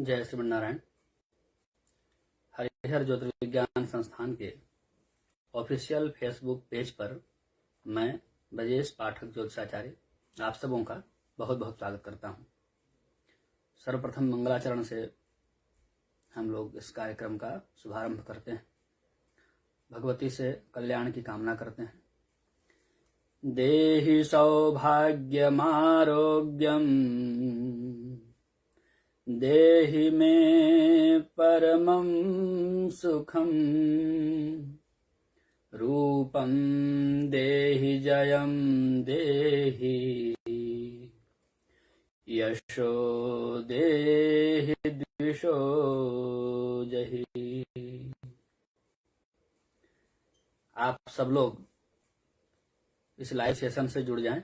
जय श्रीमन्नारायण। हरिहर ज्योतिर्विज्ञान संस्थान के ऑफिशियल फेसबुक पेज पर मैं ब्रजेश पाठक ज्योतिषाचार्य आप सबों का बहुत बहुत स्वागत करता हूं। सर्वप्रथम मंगलाचरण से हम लोग इस कार्यक्रम का शुभारंभ करते हैं। भगवती से कल्याण की कामना करते हैं। देहि सौभाग्यमारोग्यम देहि मे परमं सुखं रूपं देहि जयं देहि यशो देहि द्विषो जहि। आप सब लोग इस लाइव सेशन से जुड़ जाएं।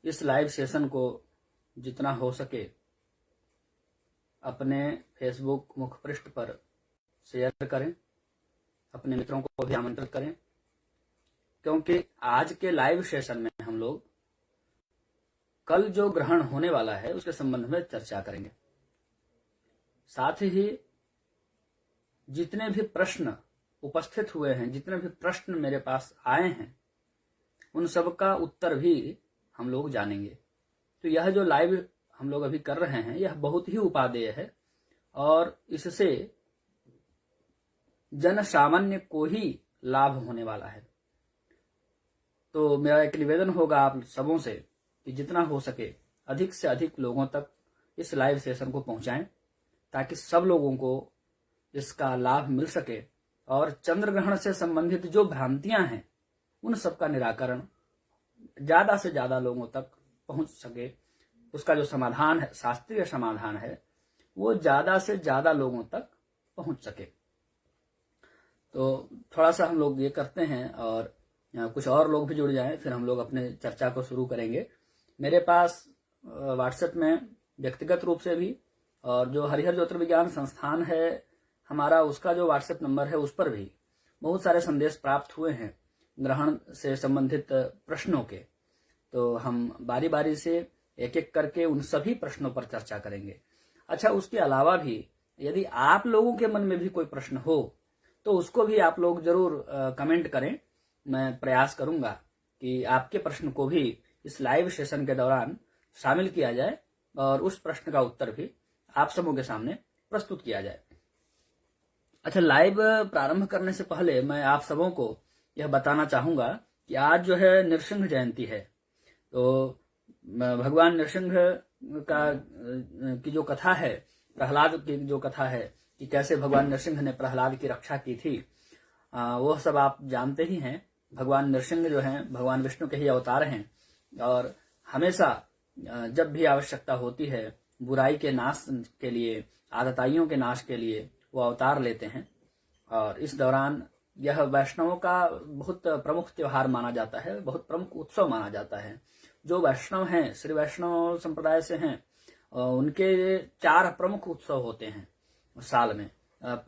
इस लाइव सेशन को जितना हो सके अपने फेसबुक मुखपृष्ठ पर शेयर करें, अपने मित्रों को भी आमंत्रित करें, क्योंकि आज के लाइव सेशन में हम लोग कल जो ग्रहण होने वाला है उसके संबंध में चर्चा करेंगे। साथ ही जितने भी प्रश्न उपस्थित हुए हैं, जितने भी प्रश्न मेरे पास आए हैं, उन सब का उत्तर भी हम लोग जानेंगे। तो यह जो लाइव हम लोग अभी कर रहे हैं यह बहुत ही उपादेय है और इससे जन सामान्य को ही लाभ होने वाला है। तो मेरा एक निवेदन होगा आप सबों से कि जितना हो सके अधिक से अधिक लोगों तक इस लाइव सेशन को पहुंचाएं, ताकि सब लोगों को इसका लाभ मिल सके और चंद्र ग्रहण से संबंधित जो भ्रांतियां हैं उन सब का निराकरण ज्यादा से ज्यादा लोगों तक पहुंच सके। उसका जो समाधान है, शास्त्रीय समाधान है, वो ज्यादा से ज्यादा लोगों तक पहुंच सके। तो थोड़ा सा हम लोग ये करते हैं और कुछ और लोग भी जुड़ जाएं, फिर हम लोग अपने चर्चा को शुरू करेंगे। मेरे पास व्हाट्सएप में व्यक्तिगत रूप से भी और जो हरिहर ज्योतिर्विज्ञान संस्थान है हमारा, उसका जो व्हाट्सएप नंबर है उस पर भी बहुत सारे संदेश प्राप्त हुए हैं ग्रहण से संबंधित प्रश्नों के। तो हम बारी बारी से एक एक करके उन सभी प्रश्नों पर चर्चा करेंगे। अच्छा, उसके अलावा भी यदि आप लोगों के मन में भी कोई प्रश्न हो तो उसको भी आप लोग जरूर कमेंट करें। मैं प्रयास करूंगा कि आपके प्रश्न को भी इस लाइव सेशन के दौरान शामिल किया जाए और उस प्रश्न का उत्तर भी आप सबों के सामने प्रस्तुत किया जाए। अच्छा, लाइव प्रारंभ करने से पहले मैं आप सबों को यह बताना चाहूंगा कि आज जो है नृसिंह जयंती है। तो भगवान नृसिंह की जो कथा है, प्रहलाद की जो कथा है कि कैसे भगवान नृसिंह ने प्रहलाद की रक्षा की थी, वो सब आप जानते ही हैं। भगवान नृसिंह जो हैं भगवान विष्णु के ही अवतार हैं और हमेशा जब भी आवश्यकता होती है बुराई के नाश के लिए, आतताइयों के नाश के लिए वो अवतार लेते हैं। और इस दौरान यह वैष्णवों का बहुत प्रमुख त्योहार माना जाता है, बहुत प्रमुख उत्सव माना जाता है। जो वैष्णव हैं, श्री वैष्णव संप्रदाय से हैं, उनके 4 प्रमुख उत्सव होते हैं साल में।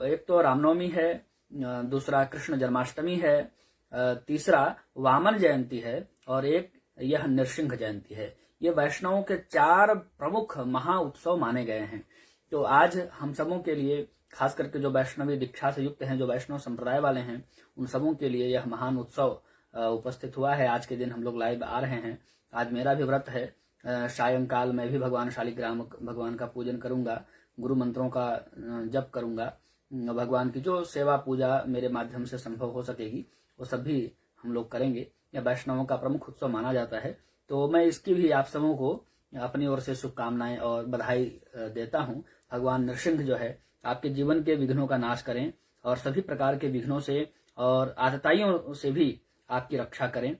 एक तो रामनवमी है, दूसरा कृष्ण जन्माष्टमी है, तीसरा वामन जयंती है और एक यह नृसिंह जयंती है। ये वैष्णवों के 4 प्रमुख महा उत्सव माने गए हैं। तो आज हम सबों के लिए, खास करके जो वैष्णवी दीक्षा से युक्त हैं, जो वैष्णव संप्रदाय वाले हैं, उन सबों के लिए यह महान उत्सव उपस्थित हुआ है। आज के दिन हम लोग लाइव आ रहे हैं। आज मेरा भी व्रत है। सायंकाल मैं भी भगवान शालिग्राम भगवान का पूजन करूंगा, गुरु मंत्रों का जप करूंगा। भगवान की जो सेवा पूजा मेरे माध्यम से संभव हो सकेगी वो सब भी हम लोग करेंगे। यह वैष्णवों का प्रमुख उत्सव माना जाता है। तो मैं इसकी भी आप सबों को अपनी ओर से शुभकामनाएं और बधाई देता हूँ। भगवान नृसिंह जो है आपके जीवन के विघ्नों का नाश करें और सभी प्रकार के विघ्नों से और आतताइयों से भी आपकी रक्षा करें।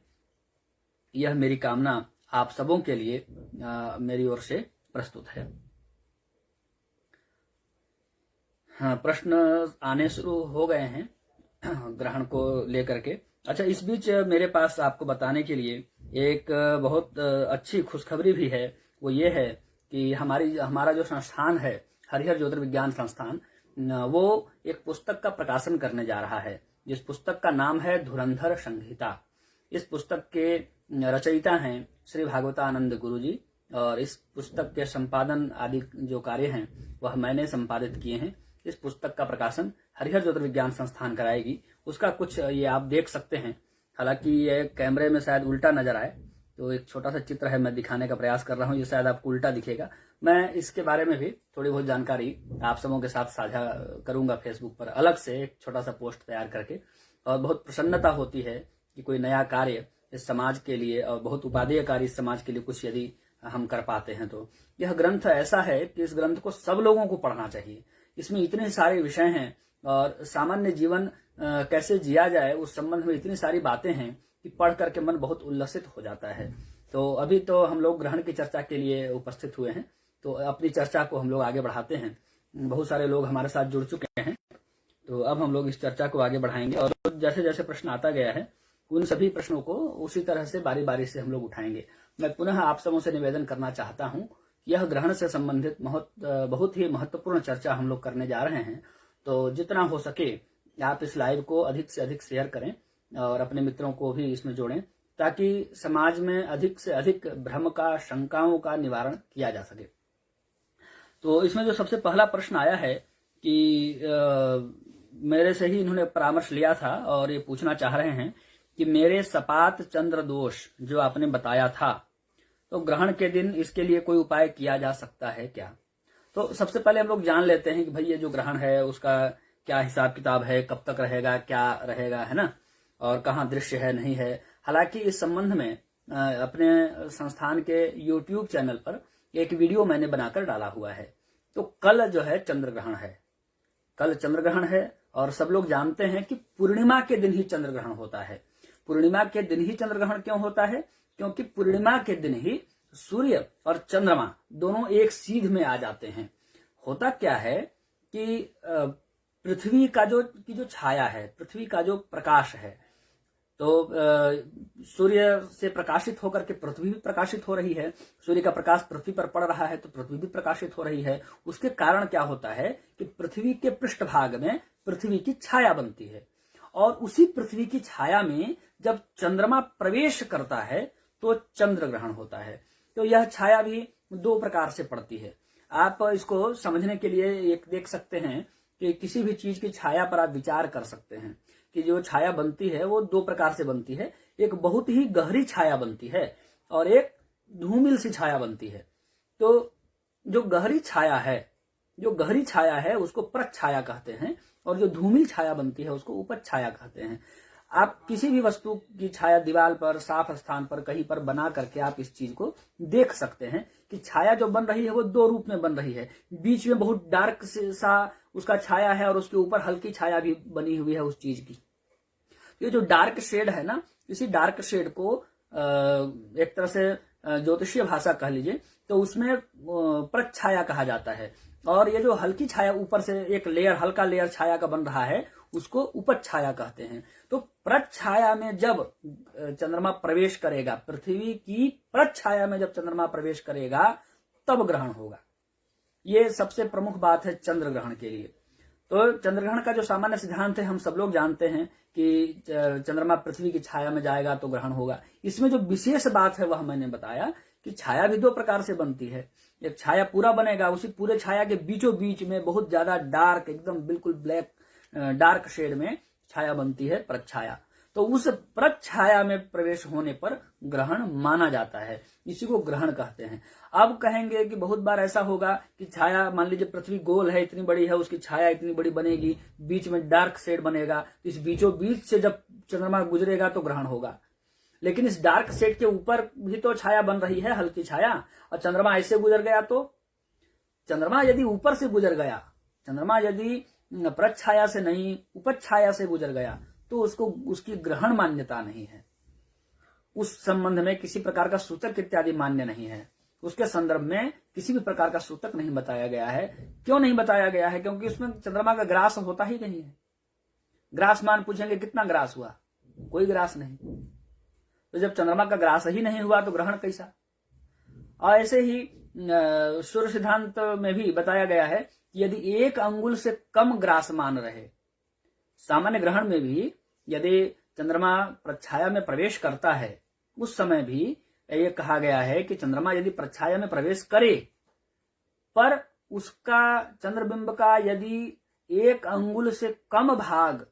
यह मेरी कामना आप सबों के लिए मेरी ओर से प्रस्तुत है। हाँ, प्रश्न आने शुरू हो गए हैं ग्रहण को लेकर के। अच्छा, इस बीच मेरे पास आपको बताने के लिए एक बहुत अच्छी खुशखबरी भी है। वो ये है कि हमारा जो संस्थान है हरिहर ज्योतिर्विज्ञान संस्थान, वो एक पुस्तक का प्रकाशन करने जा रहा है, जिस पुस्तक का नाम है धुरंधर संहिता। इस पुस्तक के रचयिता हैं श्री भागवतानंद गुरु जी और इस पुस्तक के संपादन आदि जो कार्य हैं वह मैंने संपादित किए हैं। इस पुस्तक का प्रकाशन हरिहर ज्योतिर्विज्ञान संस्थान कराएगी। उसका कुछ ये आप देख सकते हैं, हालांकि ये कैमरे में शायद उल्टा नजर आए, तो एक छोटा सा चित्र है, मैं दिखाने का प्रयास कर रहा हूँ, ये शायद आपको उल्टा दिखेगा। मैं इसके बारे में भी थोड़ी बहुत जानकारी आप सबों के साथ साझा करूंगा फेसबुक पर अलग से एक छोटा सा पोस्ट तैयार करके। और बहुत प्रसन्नता होती है कि कोई नया कार्य इस समाज के लिए और बहुत उपादेय कार्य इस समाज के लिए कुछ यदि हम कर पाते हैं। तो यह ग्रंथ ऐसा है कि इस ग्रंथ को सब लोगों को पढ़ना चाहिए। इसमें इतने सारे विषय हैं और सामान्य जीवन कैसे जिया जाए उस संबंध में इतनी सारी बातें हैं कि पढ़ करके मन बहुत उल्लसित हो जाता है। तो अभी तो हम लोग ग्रहण की चर्चा के लिए उपस्थित हुए हैं, तो अपनी चर्चा को हम लोग आगे बढ़ाते हैं। बहुत सारे लोग हमारे साथ जुड़ चुके हैं, तो अब हम लोग इस चर्चा को आगे बढ़ाएंगे और जैसे जैसे प्रश्न आता गया है उन सभी प्रश्नों को उसी तरह से बारी बारी से हम लोग उठाएंगे। मैं पुनः आप सबों से निवेदन करना चाहता हूं, यह ग्रहण से संबंधित बहुत ही महत्वपूर्ण चर्चा हम लोग करने जा रहे हैं। तो जितना हो सके आप इस लाइव को अधिक से अधिक शेयर करें और अपने मित्रों को भी इसमें जोड़ें, ताकि समाज में अधिक से अधिक भ्रम का, शंकाओं का निवारण किया जा सके। तो इसमें जो सबसे पहला प्रश्न आया है कि मेरे से ही इन्होंने परामर्श लिया था और ये पूछना चाह रहे हैं कि मेरे सपात चंद्र दोष जो आपने बताया था, तो ग्रहण के दिन इसके लिए कोई उपाय किया जा सकता है क्या? तो सबसे पहले हम लोग जान लेते हैं कि भाई ये जो ग्रहण है उसका क्या हिसाब किताब है, कब तक रहेगा, क्या रहेगा, है ना, और कहाँ दृश्य है, नहीं है। हालांकि इस संबंध में अपने संस्थान के YouTube चैनल पर एक वीडियो मैंने बनाकर डाला हुआ है। तो कल जो है चंद्र ग्रहण है, कल चंद्र ग्रहण है और सब लोग जानते हैं कि पूर्णिमा के दिन ही चंद्र ग्रहण होता है। पूर्णिमा के दिन ही चंद्र ग्रहण क्यों होता है? क्योंकि पूर्णिमा के दिन ही सूर्य और चंद्रमा दोनों एक सीध में आ जाते हैं। होता क्या है कि पृथ्वी का जो छाया है, पृथ्वी का जो प्रकाश है, तो सूर्य से प्रकाशित होकर के पृथ्वी भी प्रकाशित हो रही है। सूर्य का प्रकाश पृथ्वी पर पड़ रहा है तो पृथ्वी भी प्रकाशित हो रही है। उसके कारण क्या होता है कि पृथ्वी के पृष्ठभाग में पृथ्वी की छाया बनती है और उसी पृथ्वी की छाया में जब चंद्रमा प्रवेश करता है तो चंद्र ग्रहण होता है। तो यह छाया भी दो प्रकार से पड़ती है। आप इसको समझने के लिए एक देख सकते हैं कि किसी भी चीज की छाया पर आप विचार कर सकते हैं कि जो छाया बनती है वो दो प्रकार से बनती है। एक बहुत ही गहरी छाया बनती है और एक धूमिल सी छाया बनती है। तो जो गहरी छाया है उसको प्रच्छाया कहते हैं और जो धूमिल छाया बनती है उसको उपज छाया कहते हैं। आप किसी भी वस्तु की छाया दीवार पर, साफ स्थान पर, कहीं पर बना करके आप इस चीज को देख सकते हैं कि छाया जो बन रही है वो दो रूप में बन रही है। बीच में बहुत डार्क सा उसका छाया है और उसके ऊपर हल्की छाया भी बनी हुई है उस चीज की। ये जो डार्क शेड है ना, इसी डार्क शेड को एक तरह से ज्योतिषीय भाषा कह लीजिए तो उसमें प्रच्छाया कहा जाता है। और ये जो हल्की छाया ऊपर से एक लेयर, हल्का लेयर छाया का बन रहा है उसको उपज छाया कहते हैं। तो प्रच्छाया में जब चंद्रमा प्रवेश करेगा, पृथ्वी की प्रच्छाया में जब चंद्रमा प्रवेश करेगा तब ग्रहण होगा। ये सबसे प्रमुख बात है चंद्र ग्रहण के लिए। तो चंद्र ग्रहण का जो सामान्य सिद्धांत है हम सब लोग जानते हैं कि चंद्रमा पृथ्वी की छाया में जाएगा तो ग्रहण होगा। इसमें जो विशेष बात है वह मैंने बताया कि छाया भी दो प्रकार से बनती है। एक छाया पूरा बनेगा, उसी पूरे छाया के बीचों बीच में बहुत ज्यादा डार्क, एकदम बिल्कुल ब्लैक डार्क शेड में छाया बनती है, प्रच्छाया। तो उस प्रच्छाया में प्रवेश होने पर ग्रहण माना जाता है, इसी को ग्रहण कहते हैं। अब कहेंगे कि बहुत बार ऐसा होगा कि छाया, मान लीजिए पृथ्वी गोल है, इतनी बड़ी है, उसकी छाया इतनी बड़ी बनेगी, बीच में डार्क शेड बनेगा, इस बीचों बीच से जब चंद्रमा गुजरेगा तो ग्रहण होगा। लेकिन इस डार्क शेड के ऊपर भी तो छाया बन रही है, हल्की छाया, और चंद्रमा ऐसे गुजर गया तो चंद्रमा यदि ऊपर से गुजर गया, चंद्रमा यदि प्रच्छाया से नहीं उपज छाया से गुजर गया तो उसको उसकी ग्रहण मान्यता नहीं है। उस संबंध में किसी प्रकार का सूतक इत्यादि मान्य नहीं है। उसके संदर्भ में किसी भी प्रकार का सूतक नहीं बताया गया है। क्यों नहीं बताया गया है? क्योंकि उसमें चंद्रमा का ग्रास होता ही नहीं है। ग्रास मान पूछेंगे कितना ग्रास हुआ? कोई ग्रास नहीं। तो जब चंद्रमा का ग्रास ही नहीं हुआ तो ग्रहण कैसा? और ऐसे ही सूर्य सिद्धांत में भी बताया गया है कि यदि 1 अंगुल से कम ग्रासमान रहे, सामान्य ग्रहण में भी यदि चंद्रमा प्रच्छाया में प्रवेश करता है उस समय भी ये कहा गया है कि चंद्रमा यदि प्रच्छाया में प्रवेश करे पर उसका चंद्रबिंब का यदि 1 अंगुल से कम भाग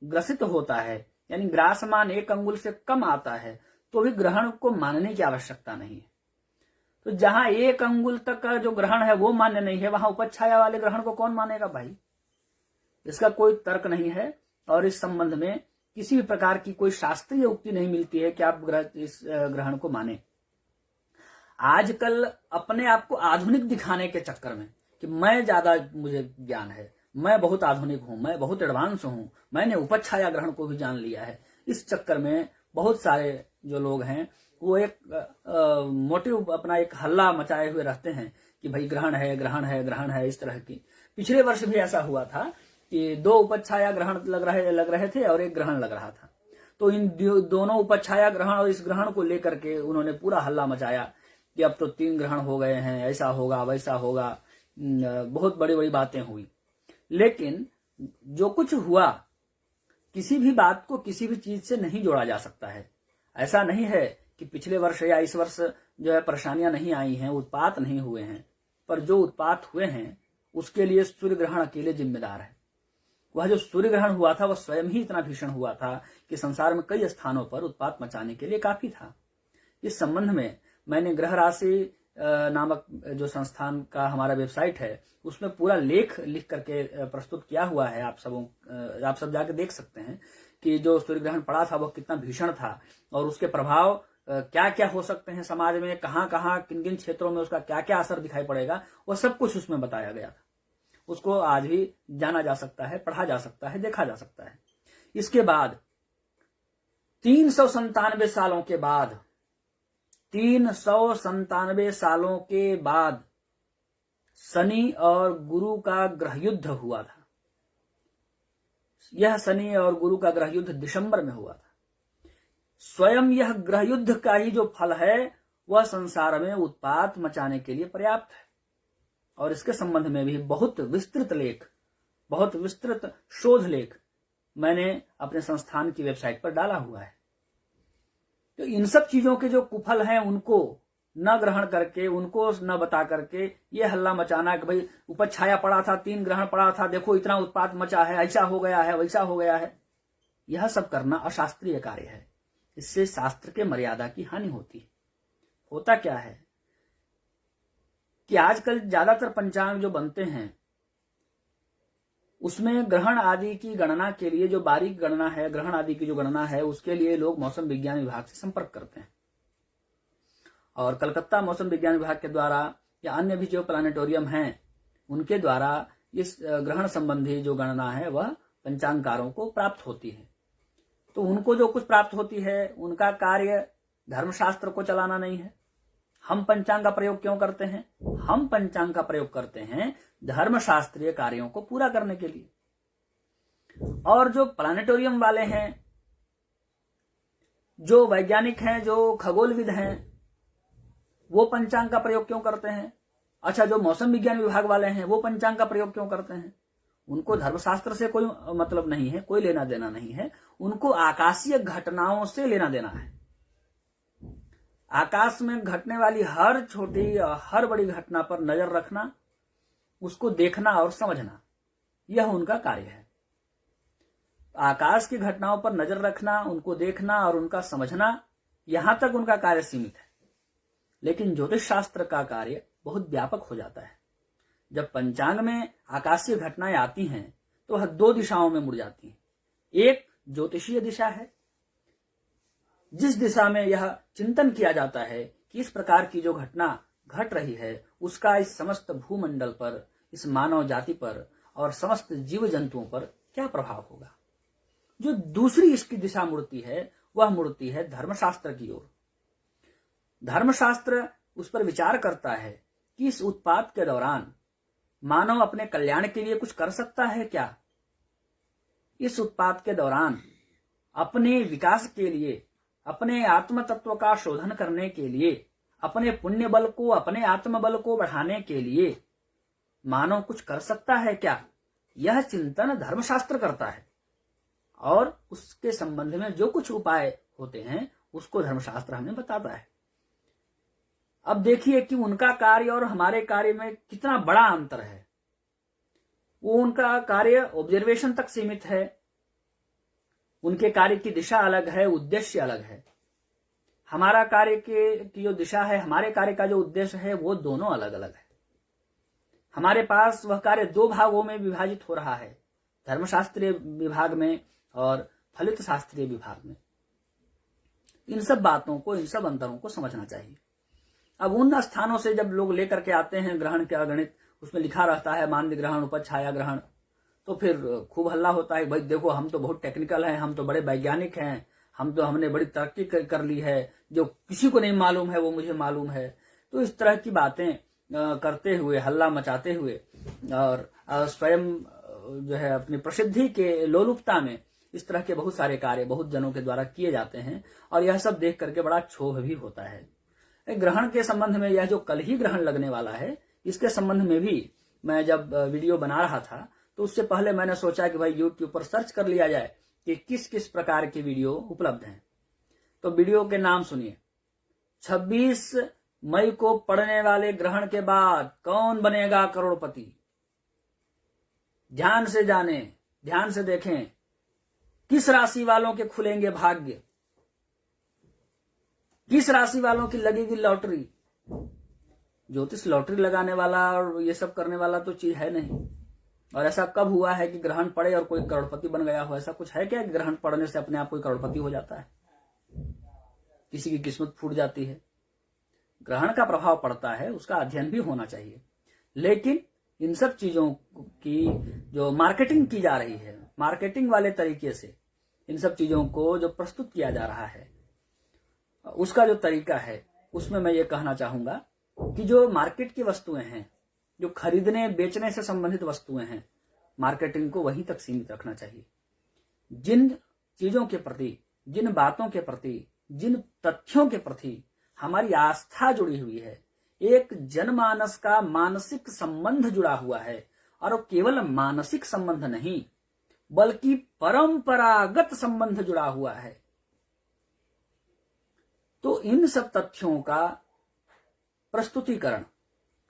ग्रसित होता है, यानी ग्रासमान 1 अंगुल से कम आता है, तो भी ग्रहण को मानने की आवश्यकता नहीं है। तो जहां 1 अंगुल तक का जो ग्रहण है वो मान्य नहीं है, वहां उपच्छाया वाले ग्रहण को कौन मानेगा भाई? इसका कोई तर्क नहीं है और इस संबंध में किसी भी प्रकार की कोई शास्त्रीय उक्ति नहीं मिलती है कि आप इस ग्रहण को माने। आजकल अपने आप को आधुनिक दिखाने के चक्कर में कि मैं ज्यादा मुझे ज्ञान है, मैं बहुत आधुनिक हूं, मैं बहुत एडवांस हूं, मैंने उपच्छाया ग्रहण को भी जान लिया है, इस चक्कर में बहुत सारे जो लोग हैं वो एक मोटिव अपना एक हल्ला मचाए हुए रहते हैं कि भाई ग्रहण है, ग्रहण है, ग्रहण है, इस तरह की। पिछले वर्ष भी ऐसा हुआ था कि 2 उपच्छाया ग्रहण लग रहे थे और 1 ग्रहण लग रहा था। तो इन दोनों उपच्छाया ग्रहण और इस ग्रहण को लेकर के उन्होंने पूरा हल्ला मचाया कि अब तो 3 ग्रहण हो गए हैं, ऐसा होगा वैसा होगा, बहुत बड़ी बड़ी बातें हुई। लेकिन जो कुछ हुआ, किसी भी बात को किसी भी चीज से नहीं जोड़ा जा सकता है। ऐसा नहीं है कि पिछले वर्ष या इस वर्ष जो है परेशानियां नहीं आई हैं, उत्पात नहीं हुए हैं, पर जो उत्पात हुए हैं उसके लिए सूर्य ग्रहण अकेले जिम्मेदार है। वह जो सूर्य ग्रहण हुआ था वह स्वयं ही इतना भीषण हुआ था कि संसार में कई स्थानों पर उत्पात मचाने के लिए काफी था। इस संबंध में मैंने ग्रह राशि नामक जो संस्थान का हमारा वेबसाइट है उसमें पूरा लेख लिख करके प्रस्तुत किया हुआ है। आप सब जाके देख सकते हैं कि जो सूर्य ग्रहण पड़ा था वह कितना भीषण था और उसके प्रभाव क्या क्या हो सकते हैं समाज में, कहाँ कहाँ किन किन क्षेत्रों में उसका क्या क्या असर दिखाई पड़ेगा, वह सब कुछ उसमें बताया गया था। उसको आज भी जाना जा सकता है, पढ़ा जा सकता है, देखा जा सकता है। इसके बाद 397 सालों के बाद 397 सालों के बाद शनि और गुरु का ग्रह युद्ध हुआ था। यह शनि और गुरु का ग्रह युद्ध दिसंबर में हुआ था। स्वयं यह ग्रह युद्ध का ही जो फल है वह संसार में उत्पात मचाने के लिए पर्याप्त है और इसके संबंध में भी बहुत विस्तृत शोध लेख मैंने अपने संस्थान की वेबसाइट पर डाला हुआ है। तो इन सब चीजों के जो कुफल हैं उनको न ग्रहण करके, उनको न बता करके ये हल्ला मचाना कि भाई उपच्छाया पड़ा था, 3 ग्रहण पड़ा था, देखो इतना उत्पात मचा है, ऐसा हो गया है, वैसा हो गया है, यह सब करना अशास्त्रीय कार्य है। इससे शास्त्र के मर्यादा की हानि होती है। होता क्या है कि आजकल ज्यादातर पंचांग जो बनते हैं उसमें ग्रहण आदि की गणना के लिए जो बारीक गणना है, ग्रहण आदि की जो गणना है, उसके लिए लोग मौसम विज्ञान विभाग से संपर्क करते हैं और कलकत्ता मौसम विज्ञान विभाग के द्वारा या अन्य भी जो प्लानिटोरियम हैं उनके द्वारा इस ग्रहण संबंधी जो गणना है वह पंचांगकारों को प्राप्त होती है। तो उनको जो कुछ प्राप्त होती है उनका कार्य धर्मशास्त्र को चलाना नहीं है। हम पंचांग का प्रयोग क्यों करते हैं? हम पंचांग का प्रयोग करते हैं धर्मशास्त्रीय कार्यों को पूरा करने के लिए। और जो प्लानिटोरियम वाले हैं, जो वैज्ञानिक हैं, जो खगोलविद हैं, वो पंचांग का प्रयोग क्यों करते हैं? अच्छा, जो मौसम विज्ञान विभाग वाले हैं वो पंचांग का प्रयोग क्यों करते हैं? उनको धर्मशास्त्र से कोई मतलब नहीं है, कोई लेना देना नहीं है। उनको आकाशीय घटनाओं से लेना देना है। आकाश में घटने वाली हर छोटी और हर बड़ी घटना पर नजर रखना, उसको देखना और समझना, यह उनका कार्य है। आकाश की घटनाओं पर नजर रखना, उनको देखना और उनका समझना, यहां तक उनका कार्य सीमित है। लेकिन ज्योतिष शास्त्र का कार्य बहुत व्यापक हो जाता है। जब पंचांग में आकाशीय घटनाएं आती हैं तो वह 2 दिशाओं में मुड़ जाती हैं। एक ज्योतिषीय दिशा है, जिस दिशा में यह चिंतन किया जाता है कि इस प्रकार की जो घटना घट रही है उसका इस समस्त भूमंडल पर, इस मानव जाति पर और समस्त जीव जंतुओं पर क्या प्रभाव होगा। जो दूसरी इसकी दिशा मुड़ती है वह मुड़ती है धर्मशास्त्र की ओर। धर्मशास्त्र उस पर विचार करता है कि इस उत्पात के दौरान मानव अपने कल्याण के लिए कुछ कर सकता है क्या? इस उत्पात के दौरान अपने विकास के लिए, अपने आत्म तत्व का शोधन करने के लिए, अपने पुण्य बल को, अपने आत्म बल को बढ़ाने के लिए मानव कुछ कर सकता है क्या? यह चिंतन धर्मशास्त्र करता है और उसके संबंध में जो कुछ उपाय होते हैं उसको धर्मशास्त्र हमें बताता है। अब देखिए कि उनका कार्य और हमारे कार्य में कितना बड़ा अंतर है। वो उनका कार्य ऑब्जर्वेशन तक सीमित है, उनके कार्य की दिशा अलग है, उद्देश्य अलग है। हमारा कार्य की जो दिशा है, हमारे कार्य का जो उद्देश्य है, वो दोनों अलग अलग है। हमारे पास वह कार्य दो भागों में विभाजित हो रहा है, धर्मशास्त्रीय विभाग में और फलित शास्त्रीय विभाग में। इन सब बातों को, इन सब अंतरों को समझना चाहिए। अब उन स्थानों से जब लोग लेकर के आते हैं ग्रहण के अगणित, उसमें लिखा रहता है मानव ग्रहण, उपज छाया ग्रहण, तो फिर खूब हल्ला होता है, भाई देखो हम तो बहुत टेक्निकल हैं, हम तो बड़े वैज्ञानिक हैं, हमने बड़ी तरक्की कर ली है, जो किसी को नहीं मालूम है वो मुझे मालूम है। तो इस तरह की बातें करते हुए, हल्ला मचाते हुए और स्वयं जो है अपनी प्रसिद्धि के लोलुपता में इस तरह के बहुत सारे कार्य बहुत जनों के द्वारा किए जाते हैं, और यह सब देख करके बड़ा क्षोभ भी होता है। ग्रहण के संबंध में, यह जो कल ही ग्रहण लगने वाला है, इसके संबंध में भी मैं जब वीडियो बना रहा था तो उससे पहले मैंने सोचा कि भाई यूट्यूब पर सर्च कर लिया जाए कि किस किस प्रकार की वीडियो उपलब्ध हैं। तो वीडियो के नाम सुनिए। 26 मई को पड़ने वाले ग्रहण के बाद कौन बनेगा करोड़पति। ध्यान से जाने, ध्यान से देखें, किस राशि वालों के खुलेंगे भाग्य, किस राशि वालों की लगेगी लॉटरी। ज्योतिष लॉटरी लगाने वाला और ये सब करने वाला तो चीज है नहीं। और ऐसा कब हुआ है कि ग्रहण पड़े और कोई करोड़पति बन गया हो? ऐसा कुछ है क्या कि ग्रहण पड़ने से अपने आप कोई करोड़पति हो जाता है? किसी की किस्मत फूट जाती है? ग्रहण का प्रभाव पड़ता है, उसका अध्ययन भी होना चाहिए, लेकिन इन सब चीजों की जो मार्केटिंग की जा रही है, मार्केटिंग वाले तरीके से इन सब चीजों को जो प्रस्तुत किया जा रहा है, उसका जो तरीका है, उसमें मैं ये कहना चाहूंगा कि जो मार्केट की वस्तुएं हैं, जो खरीदने बेचने से संबंधित वस्तुएं हैं, मार्केटिंग को वहीं तक सीमित रखना चाहिए। जिन चीजों के प्रति, जिन बातों के प्रति, जिन तथ्यों के प्रति हमारी आस्था जुड़ी हुई है, एक जनमानस का मानसिक संबंध जुड़ा हुआ है, और वो केवल मानसिक संबंध नहीं बल्कि परंपरागत संबंध जुड़ा हुआ है, तो इन सब तथ्यों का प्रस्तुतिकरण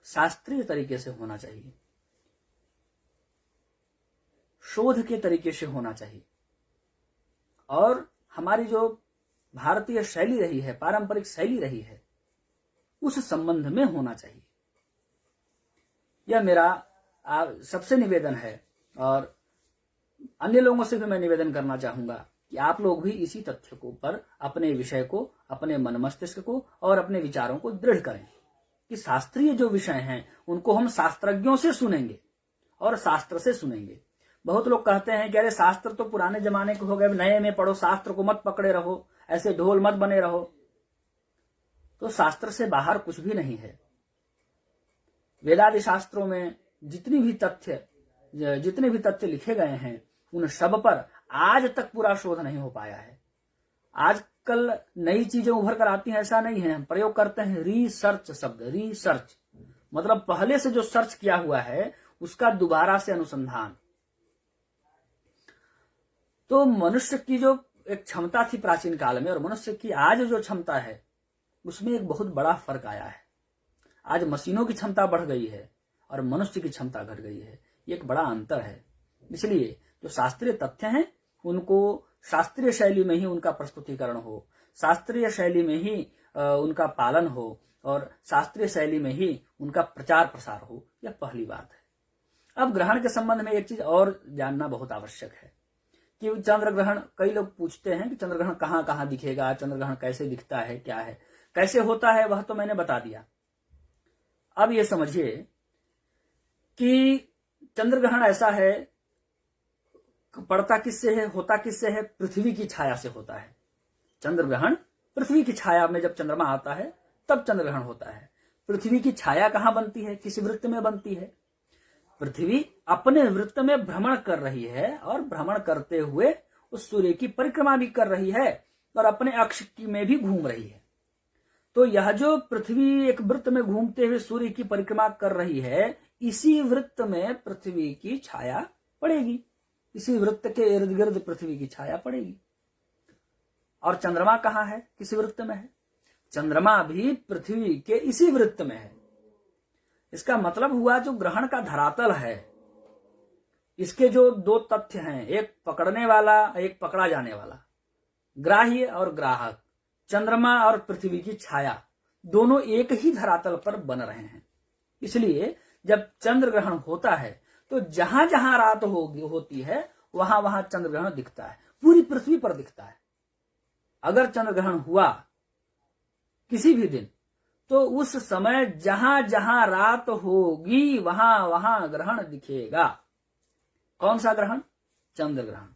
शास्त्रीय तरीके से होना चाहिए, शोध के तरीके से होना चाहिए, और हमारी जो भारतीय शैली रही है, पारंपरिक शैली रही है, उस संबंध में होना चाहिए। यह मेरा सबसे निवेदन है, और अन्य लोगों से भी मैं निवेदन करना चाहूंगा कि आप लोग भी इसी तथ्य को पर अपने विषय को, अपने मन मस्तिष्क को और अपने विचारों को दृढ़ करें कि शास्त्रीय जो विषय हैं उनको हम शास्त्रज्ञों से सुनेंगे और शास्त्र से सुनेंगे। बहुत लोग कहते हैं कि अरे शास्त्र तो पुराने जमाने के हो गए, नए में पढ़ो, शास्त्र को मत पकड़े रहो, ऐसे ढोल मत बने रहो। तो शास्त्र से बाहर कुछ भी नहीं है। वेदादि शास्त्रों में जितने भी तथ्य लिखे गए हैं, उन सब पर आज तक पूरा शोध नहीं हो पाया है। आजकल नई चीजें उभर कर आती हैं, ऐसा नहीं है। हम प्रयोग करते हैं रिसर्च शब्द, रिसर्च मतलब पहले से जो सर्च किया हुआ है उसका दोबारा से अनुसंधान। तो मनुष्य की जो एक क्षमता थी प्राचीन काल में और मनुष्य की आज जो क्षमता है, उसमें एक बहुत बड़ा फर्क आया है। आज मशीनों की क्षमता बढ़ गई है और मनुष्य की क्षमता घट गई है, ये एक बड़ा अंतर है। इसलिए जो शास्त्रीय तथ्य हैं उनको शास्त्रीय शैली में ही उनका प्रस्तुतिकरण हो, शास्त्रीय शैली में ही उनका पालन हो और शास्त्रीय शैली में ही उनका प्रचार प्रसार हो, यह पहली बात है। अब ग्रहण के संबंध में एक चीज और जानना बहुत आवश्यक है कि चंद्र ग्रहण, कई लोग पूछते हैं कि चंद्र ग्रहण कहां कहां दिखेगा, चंद्र ग्रहण कैसे दिखता है, क्या है, कैसे होता है, वह तो मैंने बता दिया। अब ये समझिए कि चंद्र ग्रहण ऐसा है, पड़ता किससे है, होता किससे है, पृथ्वी की छाया से होता है। चंद्र ग्रहण पृथ्वी की छाया में जब चंद्रमा आता है तब चंद्र ग्रहण होता है। पृथ्वी की छाया कहां बनती है, किस वृत्त में बनती है? पृथ्वी अपने वृत्त में भ्रमण कर रही है और भ्रमण करते हुए उस सूर्य की परिक्रमा भी कर रही है और अपने अक्ष में भी घूम रही है। तो यह जो पृथ्वी एक वृत्त में घूमते हुए सूर्य की परिक्रमा कर रही है, इसी वृत्त में पृथ्वी की छाया पड़ेगी, इसी वृत्त के इर्द गिर्द पृथ्वी की छाया पड़ेगी। और चंद्रमा कहां है, किस वृत्त में है? चंद्रमा भी पृथ्वी के इसी वृत्त में है। इसका मतलब हुआ जो ग्रहण का धरातल है, इसके जो दो तथ्य हैं, एक पकड़ने वाला, एक पकड़ा जाने वाला, ग्राह्य और ग्राहक, चंद्रमा और पृथ्वी की छाया, दोनों एक ही धरातल पर बन रहे हैं। इसलिए जब चंद्र ग्रहण होता है तो जहां जहां रात होती है वहां वहां चंद्र ग्रहण दिखता है, पूरी पृथ्वी पर दिखता है। अगर चंद्र ग्रहण हुआ किसी भी दिन तो उस समय जहां जहां रात होगी वहां वहां ग्रहण दिखेगा। कौन सा ग्रहण? चंद्र ग्रहण।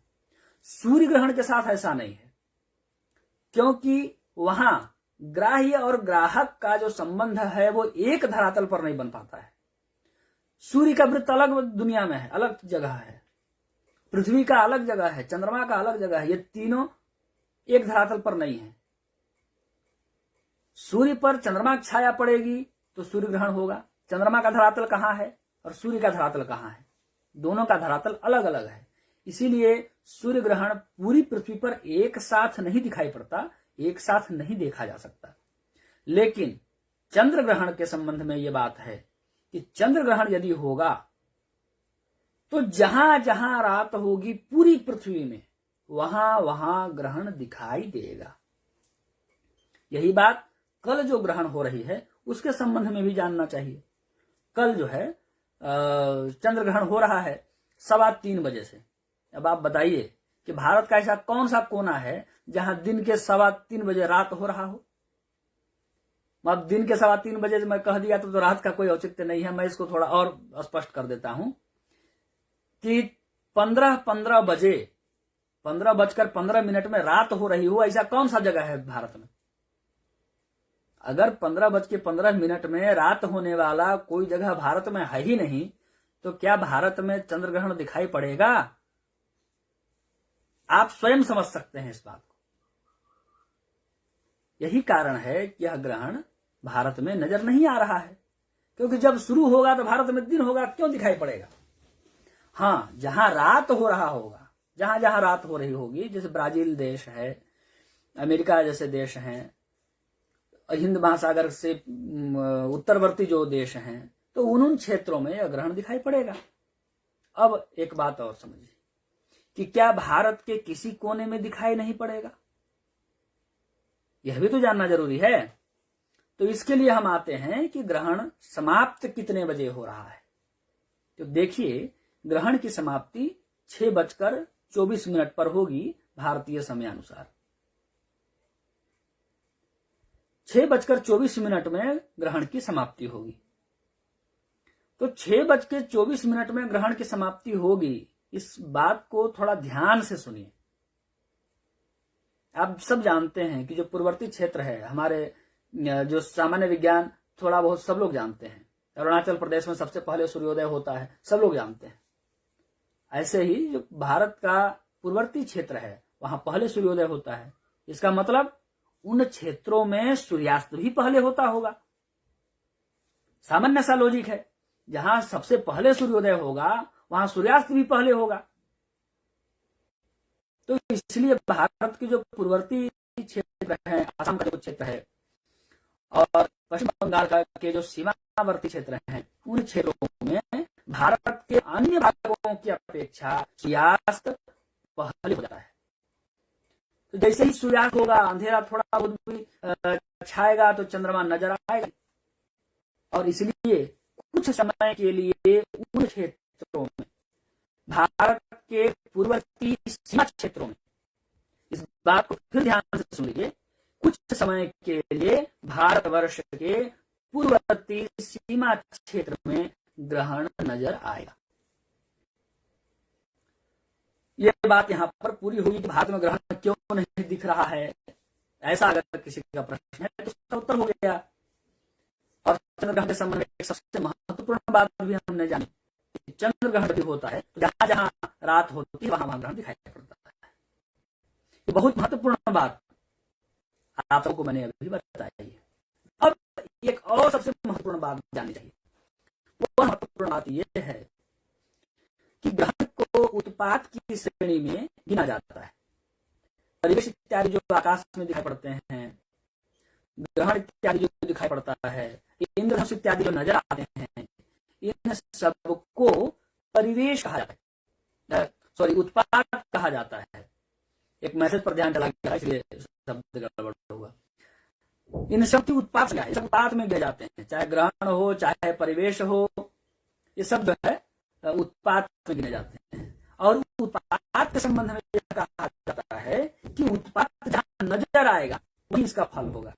सूर्य ग्रहण के साथ ऐसा नहीं है, क्योंकि वहां ग्राह्य और ग्राहक का जो संबंध है वो एक धरातल पर नहीं बन पाता है। सूर्य का वृत्त अलग दुनिया में है, अलग जगह है, पृथ्वी का अलग जगह है, चंद्रमा का अलग जगह है, ये तीनों एक धरातल पर नहीं है। सूर्य पर चंद्रमा की छाया पड़ेगी तो सूर्य ग्रहण होगा। चंद्रमा का धरातल कहां है और सूर्य का धरातल कहां है? दोनों का धरातल अलग अलग है। इसीलिए सूर्य ग्रहण पूरी पृथ्वी पर एक साथ नहीं दिखाई पड़ता, एक साथ नहीं देखा जा सकता। लेकिन चंद्र ग्रहण के संबंध में यह बात है कि चंद्र ग्रहण यदि होगा तो जहां जहां रात होगी पूरी पृथ्वी में वहां वहां ग्रहण दिखाई देगा। यही बात कल जो ग्रहण हो रही है उसके संबंध में भी जानना चाहिए। कल जो है चंद्र ग्रहण हो रहा है 3:15 बजे से। अब आप बताइए कि भारत का ऐसा कौन सा कोना है जहां दिन के 3:15 बजे रात हो रहा हो? अब दिन के 3:15 बजे मैं कह दिया तो रात का कोई औचित्य नहीं है। मैं इसको थोड़ा और स्पष्ट कर देता हूं कि 15:15 बजे 15:15 में रात हो रही हो, ऐसा कौन सा जगह है भारत में? अगर 15:15 में रात होने वाला कोई जगह भारत में है ही नहीं तो क्या भारत में चंद्र ग्रहण दिखाई पड़ेगा? आप स्वयं समझ सकते हैं इस बात को। यही कारण है कि यह ग्रहण भारत में नजर नहीं आ रहा है, क्योंकि जब शुरू होगा तो भारत में दिन होगा, क्यों दिखाई पड़ेगा? हाँ, जहां रात हो रहा होगा, जहां जहां रात हो रही होगी, जैसे ब्राजील देश है, अमेरिका जैसे देश हैं, हिंद महासागर से उत्तरवर्ती जो देश हैं, तो उन क्षेत्रों में यह ग्रहण दिखाई पड़ेगा। अब एक बात और समझिए कि क्या भारत के किसी कोने में दिखाई नहीं पड़ेगा? यह भी तो जानना जरूरी है। तो इसके लिए हम आते हैं कि ग्रहण समाप्त कितने बजे हो रहा है। तो देखिए, ग्रहण की समाप्ति 6:24 पर होगी भारतीय समयानुसार। 6:24 में ग्रहण की समाप्ति होगी। तो 6:24 में ग्रहण की समाप्ति होगी, इस बात को थोड़ा ध्यान से सुनिए। आप सब जानते हैं कि जो पूर्ववर्ती क्षेत्र है हमारे, जो सामान्य विज्ञान थोड़ा बहुत सब लोग जानते हैं, अरुणाचल प्रदेश में सबसे पहले सूर्योदय होता है, सब लोग जानते हैं। ऐसे ही जो भारत का पूर्ववर्ती क्षेत्र है वहां पहले सूर्योदय होता है। इसका मतलब उन क्षेत्रों में सूर्यास्त भी पहले होता होगा। सामान्य सा लॉजिक है, जहां सबसे पहले सूर्योदय होगा वहां सूर्यास्त भी पहले होगा। तो इसलिए भारत के जो पूर्ववर्ती क्षेत्र है, आसाम का जो क्षेत्र है और पश्चिम बंगाल के जो सीमावर्ती क्षेत्र हैं, उन क्षेत्रों में भारत के अन्य भागों की अपेक्षा सूर्यास्त पहले हो जाता है। तो जैसे ही सूर्यास्त होगा, अंधेरा थोड़ा बहुत भी छाएगा तो चंद्रमा नजर आएगा। और इसलिए कुछ समय के लिए उन क्षेत्रों में, भारत के पूर्ववर्ती सीमा क्षेत्रों में, इस बात को फिर ध्यान से सुन लीजिए, कुछ समय के लिए भारतवर्ष के पूर्ववर्ती सीमा क्षेत्र में ग्रहण नजर आएगा। यह बात यहां पर पूरी हुई कि भारत में ग्रहण क्यों नहीं दिख रहा है, ऐसा अगर किसी का प्रश्न है तो उसका उत्तर हो गया। और चंद्र ग्रहण के संबंध में एक सबसे महत्वपूर्ण बात भी हमने जानी, चंद्र ग्रहण भी होता है तो जहां जहां रात होती है वहां वहां ग्रहण दिखाई पड़ता है। ये बहुत महत्वपूर्ण बात आप सबको मैंने अभी बताई है। अब एक और सबसे महत्वपूर्ण बात जाननी चाहिए। वो महत्वपूर्ण बात यह है कि ग्रहण को उत्पात की श्रेणी में गिना जाता है। परिवेश इत्यादि जो आकाश में दिखाई पड़ते हैं, ग्रहण इत्यादि जो दिखाई पड़ता है, इंद्रधनुष इत्यादि जो नजर आते हैं, इन सबको परिवेश कहा जाता है, सॉरी उत्पात कहा जाता है। एक मैसेज पर ध्यान चला गया इसलिए शब्द गड़बड़ हुआ। इन सब की उत्पात में गिने जाते हैं, चाहे ग्रहण हो चाहे परिवेश हो, ये सब जो है उत्पात में गिने जाते हैं। और उत्पात के संबंध में यह कहा जाता है कि उत्पात जहां नजर आएगा वही इसका फल होगा।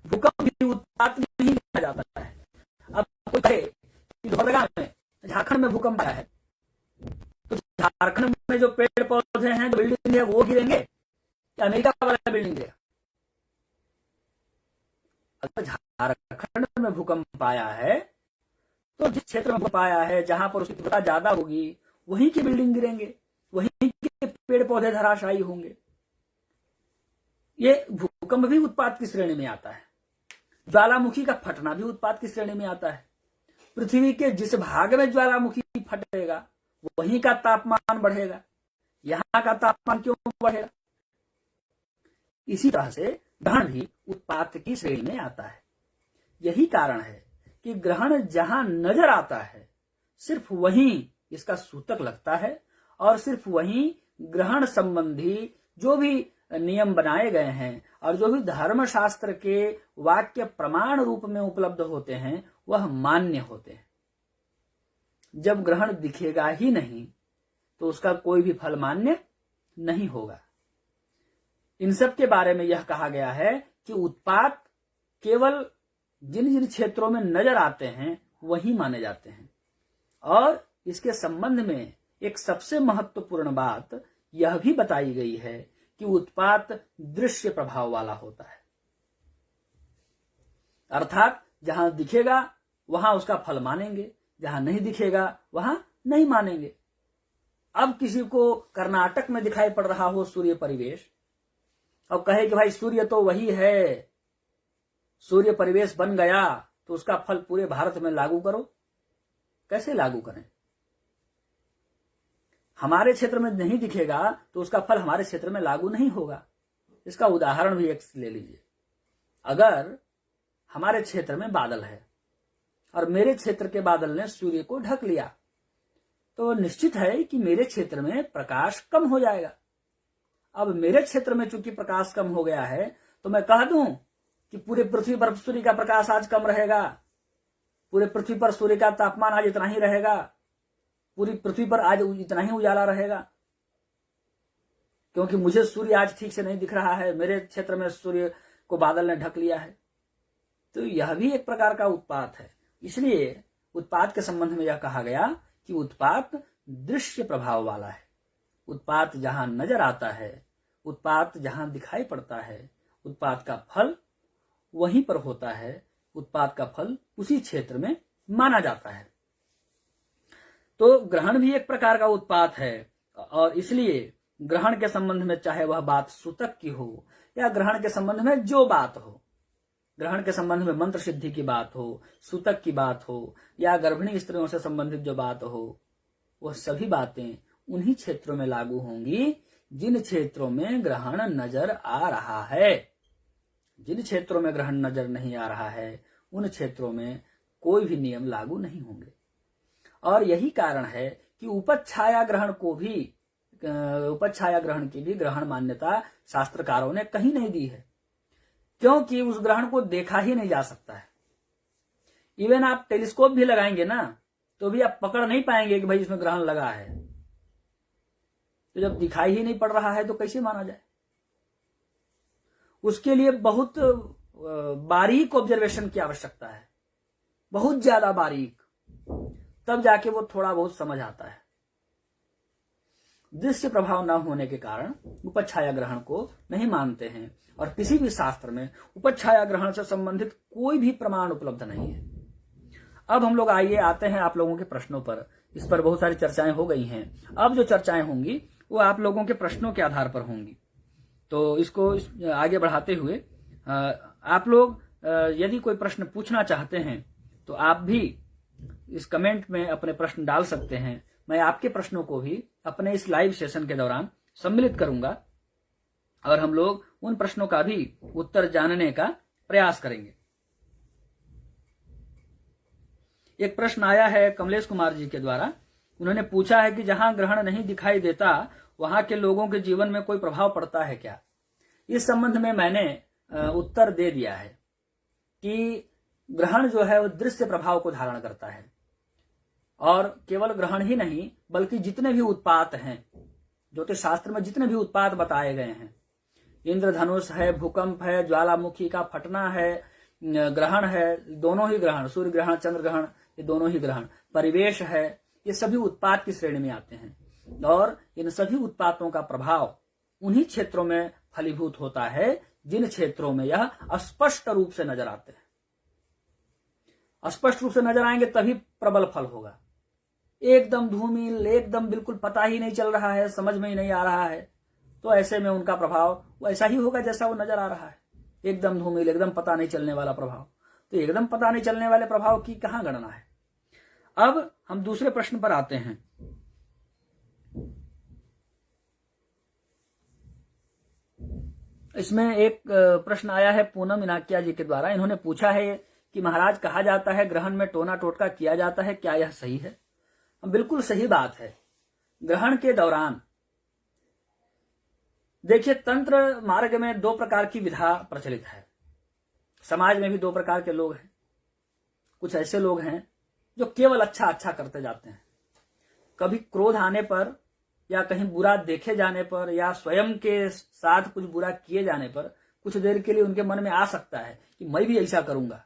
भूकंप भी उत्पात में ही गिना जाता है। अब कोई कहे कि लोहरदगा में झारखंड में भूकंप आया है, तो झारखंड में जो पेड़ पौधे हैं, जो बिल्डिंग है, वो गिरेंगे या अमेरिका वाला बिल्डिंग गिरेगा? अगर झारखंड में भूकंप आया है तो जिस क्षेत्र में भूकंप आया है, जहां पर उसकी तीव्रता ज्यादा होगी, वहीं की बिल्डिंग गिरेंगे, वहीं के पेड़ पौधे धराशायी होंगे। ये भूकंप भी उत्पात की श्रेणी में आता है। ज्वालामुखी का फटना भी उत्पात की श्रेणी में आता है। पृथ्वी के जिस भाग में ज्वालामुखी फटेगा वहीं का तापमान बढ़ेगा, यहां का तापमान क्यों बढ़ेगा? इसी तरह से ग्रहण भी उत्पात की श्रेणी में आता है। यही कारण है कि ग्रहण जहां नजर आता है सिर्फ वहीं इसका सूतक लगता है, और सिर्फ वहीं ग्रहण संबंधी जो भी नियम बनाए गए हैं और जो भी धर्मशास्त्र के वाक्य प्रमाण रूप में उपलब्ध होते हैं वह मान्य होते हैं। जब ग्रहण दिखेगा ही नहीं तो उसका कोई भी फल मान्य नहीं होगा। इन सब के बारे में यह कहा गया है कि उत्पात केवल जिन जिन क्षेत्रों में नजर आते हैं वही माने जाते हैं। और इसके संबंध में एक सबसे महत्वपूर्ण बात यह भी बताई गई है कि उत्पात दृश्य प्रभाव वाला होता है, अर्थात जहां दिखेगा वहां उसका फल मानेंगे, जहां नहीं दिखेगा वहां नहीं मानेंगे। अब किसी को कर्नाटक में दिखाई पड़ रहा हो सूर्य परिवेश और कहे कि भाई सूर्य तो वही है, सूर्य परिवेश बन गया तो उसका फल पूरे भारत में लागू करो, कैसे लागू करें? हमारे क्षेत्र में नहीं दिखेगा तो उसका फल हमारे क्षेत्र में लागू नहीं होगा। इसका उदाहरण भी एक ले लीजिए। अगर हमारे क्षेत्र में बादल है और मेरे क्षेत्र के बादल ने सूर्य को ढक लिया, तो निश्चित है कि मेरे क्षेत्र में प्रकाश कम हो जाएगा। अब मेरे क्षेत्र में चूंकि प्रकाश कम हो गया है तो मैं कह दूं कि पूरे पृथ्वी पर सूर्य का प्रकाश आज कम रहेगा, पूरे पृथ्वी पर सूर्य का तापमान आज इतना ही रहेगा, पूरी पृथ्वी पर आज इतना ही उजाला रहेगा, क्योंकि मुझे सूर्य आज ठीक से नहीं दिख रहा है, मेरे क्षेत्र में सूर्य को बादल ने ढक लिया है। तो यह भी एक प्रकार का उत्पात है। इसलिए उत्पात के संबंध में यह कहा गया कि उत्पात दृश्य प्रभाव वाला है। उत्पात जहां नजर आता है, उत्पात जहां दिखाई पड़ता है, उत्पात का फल वहीं पर होता है, उत्पात का फल उसी क्षेत्र में माना जाता है। तो ग्रहण भी एक प्रकार का उत्पात है, और इसलिए ग्रहण के संबंध में चाहे वह बात सूतक की हो या ग्रहण के संबंध में जो बात हो, ग्रहण के संबंध में मंत्र सिद्धि की बात हो, सूतक की बात हो या गर्भिणी स्त्रियों से संबंधित जो बात हो, वह सभी बातें उन्हीं क्षेत्रों में लागू होंगी जिन क्षेत्रों में ग्रहण नजर आ रहा है। जिन क्षेत्रों में ग्रहण नजर नहीं आ रहा है उन क्षेत्रों में कोई भी नियम लागू नहीं होंगे। और यही कारण है कि उपछाया ग्रहण की भी ग्रहण मान्यता शास्त्रकारों ने कहीं नहीं दी है, क्योंकि उस ग्रहण को देखा ही नहीं जा सकता है। इवन आप टेलीस्कोप भी लगाएंगे ना तो भी आप पकड़ नहीं पाएंगे कि भाई इसमें ग्रहण लगा है। तो जब दिखाई ही नहीं पड़ रहा है तो कैसे माना जाए? उसके लिए बहुत बारीक ऑब्जर्वेशन की आवश्यकता है, बहुत ज्यादा बारीक, तब जाके वो थोड़ा बहुत समझ आता है। दृश्य प्रभाव न होने के कारण उपछाया ग्रहण को नहीं मानते हैं, और किसी भी शास्त्र में उपछाया ग्रहण से संबंधित कोई भी प्रमाण उपलब्ध नहीं है। अब हम लोग आते हैं आप लोगों के प्रश्नों पर। इस पर बहुत सारी चर्चाएं हो गई हैं। अब जो चर्चाएं होंगी वो आप लोगों के प्रश्नों के आधार पर होंगी। तो इसको आगे बढ़ाते हुए आप लोग यदि कोई प्रश्न पूछना चाहते हैं तो आप भी इस कमेंट में अपने प्रश्न डाल सकते हैं। मैं आपके प्रश्नों को भी अपने इस लाइव सेशन के दौरान सम्मिलित करूंगा और हम लोग उन प्रश्नों का भी उत्तर जानने का प्रयास करेंगे। एक प्रश्न आया है कमलेश कुमार जी के द्वारा। उन्होंने पूछा है कि जहां ग्रहण नहीं दिखाई देता वहां के लोगों के जीवन में कोई प्रभाव पड़ता है क्या? इस संबंध में मैंने उत्तर दे दिया है कि ग्रहण जो है वो दृश्य प्रभाव को धारण करता है, और केवल ग्रहण ही नहीं बल्कि जितने भी उत्पात हैं, ज्योतिष शास्त्र में जितने भी उत्पात बताए गए हैं, इंद्रधनुष है, भूकंप है, ज्वालामुखी का फटना है, ग्रहण है, दोनों ही ग्रहण, सूर्य ग्रहण, चंद्र ग्रहण, ये दोनों ही ग्रहण, परिवेश है, ये सभी उत्पात की श्रेणी में आते हैं। और इन सभी उत्पातों का प्रभाव उन्हीं क्षेत्रों में फलीभूत होता है जिन क्षेत्रों में यह स्पष्ट रूप से नजर आते हैं। स्पष्ट रूप से नजर आएंगे तभी प्रबल फल होगा। एकदम धूमिल, एकदम बिल्कुल पता ही नहीं चल रहा है, समझ में ही नहीं आ रहा है, तो ऐसे में उनका प्रभाव वैसा ही होगा जैसा वो नजर आ रहा है। एकदम धूमिल, एकदम पता नहीं चलने वाला प्रभाव, तो एकदम पता नहीं चलने वाले प्रभाव की कहां गणना है। अब हम दूसरे प्रश्न पर आते हैं। इसमें एक प्रश्न आया है पूनम इनाकिया जी के द्वारा। इन्होंने पूछा है कि महाराज, कहा जाता है ग्रहण में टोना टोटका किया जाता है, क्या यह सही है? बिल्कुल सही बात है। ग्रहण के दौरान देखिए, तंत्र मार्ग में दो प्रकार की विधा प्रचलित है। समाज में भी दो प्रकार के लोग हैं। कुछ ऐसे लोग हैं जो केवल अच्छा अच्छा करते जाते हैं। कभी क्रोध आने पर या कहीं बुरा देखे जाने पर या स्वयं के साथ कुछ बुरा किए जाने पर कुछ देर के लिए उनके मन में आ सकता है कि मैं भी ऐसा करूंगा,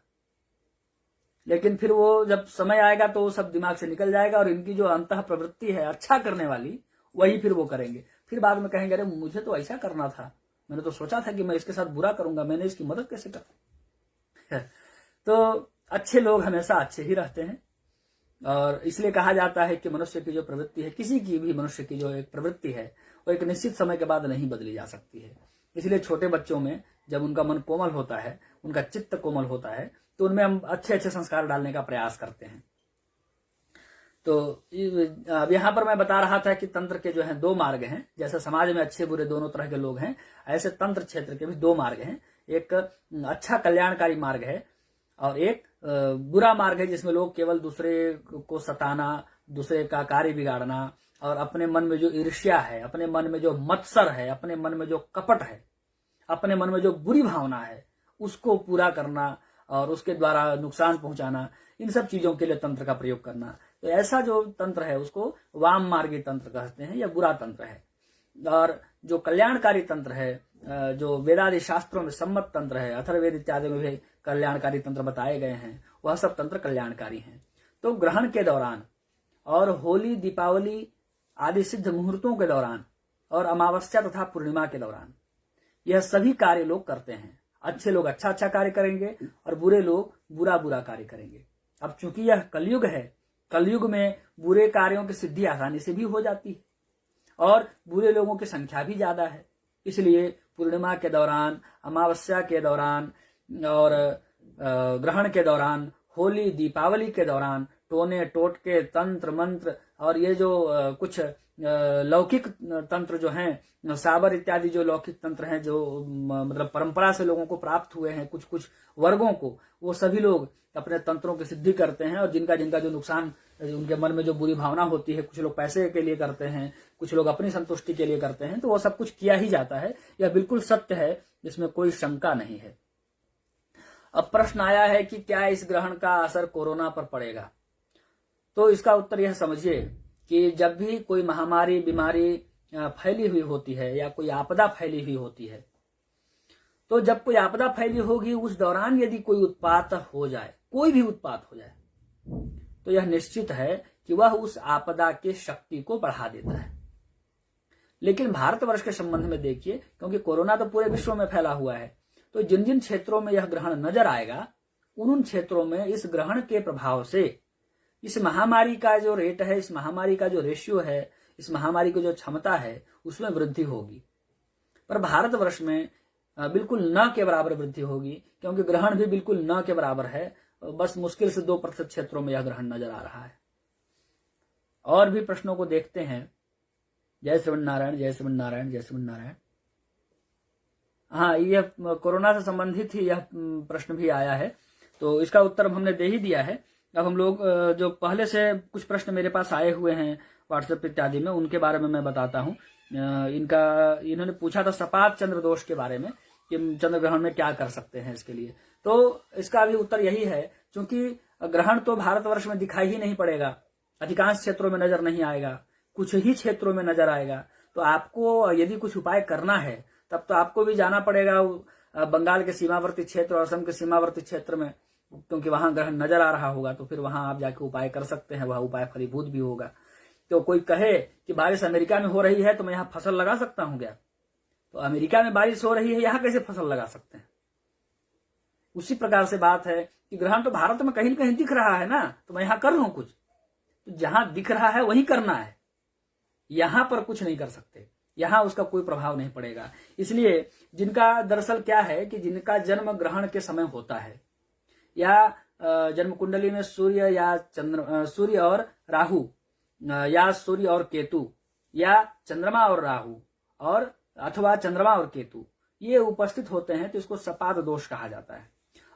लेकिन फिर वो जब समय आएगा तो वो सब दिमाग से निकल जाएगा और इनकी जो अंतः प्रवृत्ति है अच्छा करने वाली, वही फिर वो करेंगे। फिर बाद में कहेंगे, अरे मुझे तो ऐसा करना था, मैंने तो सोचा था कि मैं इसके साथ बुरा करूंगा, मैंने इसकी मदद कैसे कर। तो अच्छे लोग हमेशा अच्छे ही रहते हैं, और इसलिए कहा जाता है कि मनुष्य की जो प्रवृत्ति है, किसी की भी मनुष्य की जो एक प्रवृत्ति है, वो एक निश्चित समय के बाद नहीं बदली जा सकती है। इसलिए छोटे बच्चों में जब उनका मन कोमल होता है, उनका चित्त कोमल होता है, तो उनमें हम अच्छे अच्छे संस्कार डालने का प्रयास करते हैं। तो अब यहाँ पर मैं बता रहा था कि तंत्र के जो है दो मार्ग हैं। जैसे समाज में अच्छे बुरे दोनों तरह के लोग हैं, ऐसे तंत्र क्षेत्र के भी दो मार्ग हैं। एक अच्छा कल्याणकारी मार्ग है और एक बुरा मार्ग है, जिसमें लोग केवल दूसरे को सताना, दूसरे का कार्य बिगाड़ना और अपने मन में जो ईर्ष्या है, अपने मन में जो मत्सर है, अपने मन में जो कपट है, अपने मन में जो बुरी भावना है, उसको पूरा करना और उसके द्वारा नुकसान पहुंचाना, इन सब चीजों के लिए तंत्र का प्रयोग करना। तो ऐसा जो तंत्र है उसको वाम मार्गी तंत्र कहते हैं या बुरा तंत्र है। और जो कल्याणकारी तंत्र है, जो वेदादि शास्त्रों में सम्मत तंत्र है, अथर्ववेद इत्यादि में भी कल्याणकारी तंत्र बताए गए हैं, वह सब तंत्र कल्याणकारी हैं। तो ग्रहण के दौरान और होली, दीपावली आदि सिद्ध मुहूर्तों के दौरान और अमावस्या तथा पूर्णिमा के दौरान यह सभी कार्य लोग करते हैं। अच्छे लोग अच्छा अच्छा कार्य करेंगे और बुरे लोग बुरा बुरा कार्य करेंगे। अब चूंकि यह कलयुग है, कलयुग में बुरे कार्यों की सिद्धि आसानी से भी हो जाती है और बुरे लोगों की संख्या भी ज्यादा है। इसलिए पूर्णिमा के दौरान, अमावस्या के दौरान और ग्रहण के दौरान, होली, दीपावली के दौरान टोने टोटके, तंत्र मंत्र और ये जो कुछ लौकिक तंत्र जो हैं, साबर इत्यादि जो लौकिक तंत्र हैं, जो मतलब परंपरा से लोगों को प्राप्त हुए हैं, कुछ कुछ वर्गों को, वो सभी लोग अपने तंत्रों की सिद्धि करते हैं। और जिनका जिनका जो नुकसान, उनके मन में जो बुरी भावना होती है, कुछ लोग पैसे के लिए करते हैं, कुछ लोग अपनी संतुष्टि के लिए करते हैं, तो वो सब कुछ किया ही जाता है। यह बिल्कुल सत्य है, इसमें कोई शंका नहीं है। अब प्रश्न आया है कि क्या इस ग्रहण का असर कोरोना पर पड़ेगा? तो इसका उत्तर यह समझिए कि जब भी कोई महामारी, बीमारी फैली हुई होती है या कोई आपदा फैली हुई होती है, तो जब कोई आपदा फैली होगी उस दौरान यदि कोई उत्पात हो जाए, कोई भी उत्पात हो जाए, तो यह निश्चित है कि वह उस आपदा के शक्ति को बढ़ा देता है। लेकिन भारतवर्ष के संबंध में देखिए, क्योंकि कोरोना तो पूरे विश्व में फैला हुआ है, तो जिन जिन क्षेत्रों में यह ग्रहण नजर आएगा, उन क्षेत्रों में इस ग्रहण के प्रभाव से इस महामारी का जो रेट है, इस महामारी का जो रेशियो है, इस महामारी की जो क्षमता है, उसमें वृद्धि होगी। पर भारतवर्ष में बिल्कुल न के बराबर वृद्धि होगी, क्योंकि ग्रहण भी बिल्कुल न के बराबर है। बस मुश्किल से 2% क्षेत्रों में यह ग्रहण नजर आ रहा है। और भी प्रश्नों को देखते हैं। जय श्रीमन नारायण, जय श्रीमन नारायण, जय श्रीमन नारायण। हाँ, यह कोरोना से संबंधित ही यह प्रश्न भी आया है, तो इसका उत्तर हमने दे ही दिया है। अब हम लोग जो पहले से कुछ प्रश्न मेरे पास आए हुए हैं व्हाट्सएप इत्यादि में, उनके बारे में मैं बताता हूँ। इन्होंने पूछा था सपात चंद्र दोष के बारे में कि चंद्र ग्रहण में क्या कर सकते हैं इसके लिए। तो इसका भी उत्तर यही है, क्योंकि ग्रहण तो भारतवर्ष में दिखाई ही नहीं पड़ेगा, अधिकांश क्षेत्रों में नजर नहीं आएगा, कुछ ही क्षेत्रों में नजर आएगा। तो आपको यदि कुछ उपाय करना है तब तो आपको भी जाना पड़ेगा बंगाल के सीमावर्ती क्षेत्र और असम के सीमावर्ती क्षेत्र में, क्योंकि वहां ग्रहण नजर आ रहा होगा। तो फिर वहां आप जाके उपाय कर सकते हैं, वह उपाय फलीभूत भी होगा। तो कोई कहे कि बारिश अमेरिका में हो रही है तो मैं यहाँ फसल लगा सकता हूं क्या? तो अमेरिका में बारिश हो रही है, यहाँ कैसे फसल लगा सकते हैं? उसी प्रकार से बात है कि ग्रहण तो भारत में कहीं न कहीं दिख रहा है ना, तो मैं यहां कर लूं कुछ। तो जहां दिख रहा है वहीं करना है, यहां पर कुछ नहीं कर सकते, यहां उसका कोई प्रभाव नहीं पड़ेगा। इसलिए जिनका दरअसल क्या है कि जिनका जन्म ग्रहण के समय होता है, या जन्म कुंडली में सूर्य या सूर्य और राहु, या सूर्य और केतु, या चंद्रमा और राहु, और अथवा चंद्रमा और केतु ये उपस्थित होते हैं, तो इसको सपात दोष कहा जाता है।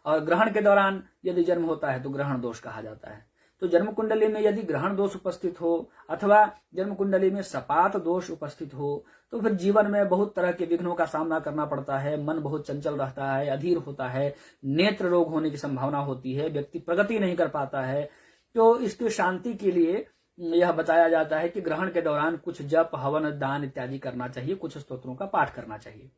और ग्रहण के दौरान यदि जन्म होता है तो ग्रहण दोष कहा जाता है। तो जन्म कुंडली में यदि ग्रहण दोष उपस्थित हो अथवा जन्म कुंडली में सपात दोष उपस्थित हो तो फिर जीवन में बहुत तरह के विघ्नों का सामना करना पड़ता है। मन बहुत चंचल रहता है, अधीर होता है, नेत्र रोग होने की संभावना होती है, व्यक्ति प्रगति नहीं कर पाता है। तो इसकी शांति के लिए यह बताया जाता है कि ग्रहण के दौरान कुछ जप, हवन, दान इत्यादि करना चाहिए, कुछ स्तोत्रों का पाठ करना चाहिए।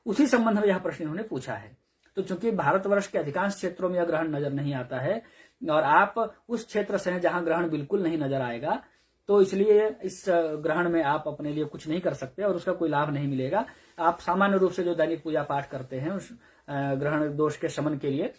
उसी संबंध में यह प्रश्न इन्होंने पूछा है। तो चूंकि भारतवर्ष के अधिकांश क्षेत्रों में यह ग्रहण नजर नहीं आता है और आप उस क्षेत्र से हैं जहां ग्रहण बिल्कुल नहीं नजर आएगा, तो इसलिए इस ग्रहण में आप अपने लिए कुछ नहीं कर सकते और उसका कोई लाभ नहीं मिलेगा। आप सामान्य रूप से जो दैनिक पूजा पाठ करते हैं उस ग्रहण दोष के शमन के लिए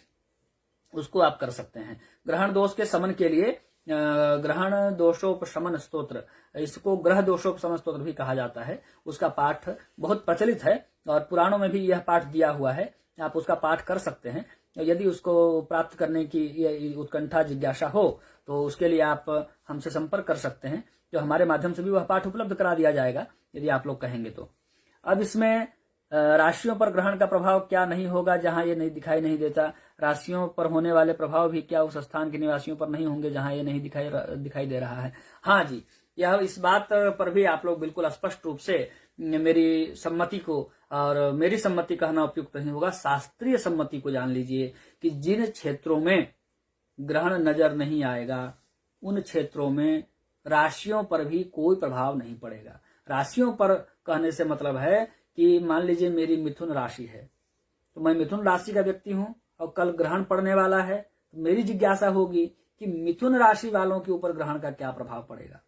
उसको आप कर सकते हैं। ग्रहण दोष के शमन के लिए ग्रहण दोषोपशमन स्तोत्र, इसको ग्रह दोषोपशमन स्तोत्र भी कहा जाता है, उसका पाठ बहुत प्रचलित है और पुराणों में भी यह पाठ दिया हुआ है। आप उसका पाठ कर सकते हैं। यदि उसको प्राप्त करने की उत्कंठा जिज्ञासा हो तो उसके लिए आप हमसे संपर्क कर सकते हैं, जो हमारे माध्यम से भी वह पाठ उपलब्ध करा दिया जाएगा यदि आप लोग कहेंगे तो। अब इसमें राशियों पर ग्रहण का प्रभाव क्या नहीं होगा जहां ये नहीं दिखाई नहीं देता? राशियों पर होने वाले प्रभाव भी क्या उस स्थान के निवासियों पर नहीं होंगे जहां ये नहीं दिखाई दे रहा है? हाँ जी, यह इस बात पर भी आप लोग बिल्कुल स्पष्ट रूप से मेरी सम्मति को, और मेरी सम्मति कहना उपयुक्त नहीं होगा, शास्त्रीय सम्मति को जान लीजिए कि जिन क्षेत्रों में ग्रहण नजर नहीं आएगा उन क्षेत्रों में राशियों पर भी कोई प्रभाव नहीं पड़ेगा। राशियों पर कहने से मतलब है कि मान लीजिए मेरी मिथुन राशि है, तो मैं मिथुन राशि का व्यक्ति हूं और कल ग्रहण पड़ने वाला है, तो मेरी जिज्ञासा होगी कि मिथुन राशि वालों के ऊपर ग्रहण का क्या प्रभाव पड़ेगा।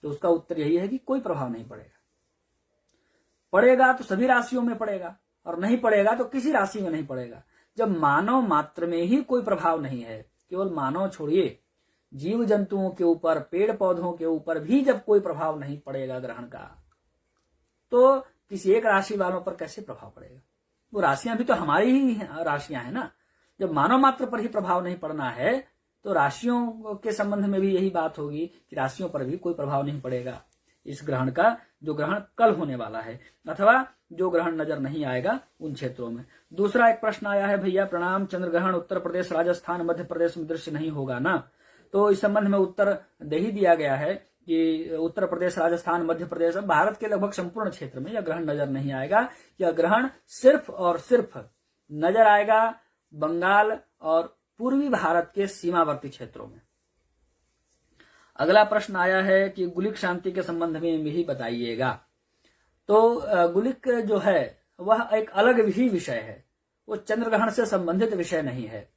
तो उसका उत्तर यही है कि कोई प्रभाव नहीं पड़ेगा। पड़ेगा तो सभी राशियों में पड़ेगा और नहीं पड़ेगा तो किसी राशि में नहीं पड़ेगा। जब मानव मात्र में ही कोई प्रभाव नहीं है, केवल मानव छोड़िए, जीव जंतुओं के ऊपर, पेड़ पौधों के ऊपर भी जब कोई प्रभाव नहीं पड़ेगा ग्रहण का, तो किसी एक राशि वालों पर कैसे प्रभाव पड़ेगा? वो राशियां भी तो हमारी ही राशियां हैं ना। जब मानव मात्र पर ही प्रभाव नहीं पड़ना है तो राशियों के संबंध में भी यही बात होगी कि राशियों पर भी कोई प्रभाव नहीं पड़ेगा इस ग्रहण का, जो ग्रहण कल होने वाला है, अथवा जो ग्रहण नजर नहीं आएगा उन क्षेत्रों में। दूसरा एक प्रश्न आया है, भैया प्रणाम, चंद्र ग्रहण उत्तर प्रदेश, राजस्थान, मध्य प्रदेश में दृश्य नहीं होगा ना? तो इस संबंध में उत्तर दे ही दिया गया है कि उत्तर प्रदेश, राजस्थान, मध्य प्रदेश, भारत के लगभग संपूर्ण क्षेत्र में यह ग्रहण नजर नहीं आएगा। यह ग्रहण सिर्फ और सिर्फ नजर आएगा बंगाल और पूर्वी भारत के सीमावर्ती क्षेत्रों में। अगला प्रश्न आया है कि गुलिक शांति के संबंध में भी बताइएगा। तो गुलिक जो है वह एक अलग ही विषय है, वो चंद्र ग्रहण से संबंधित विषय नहीं है।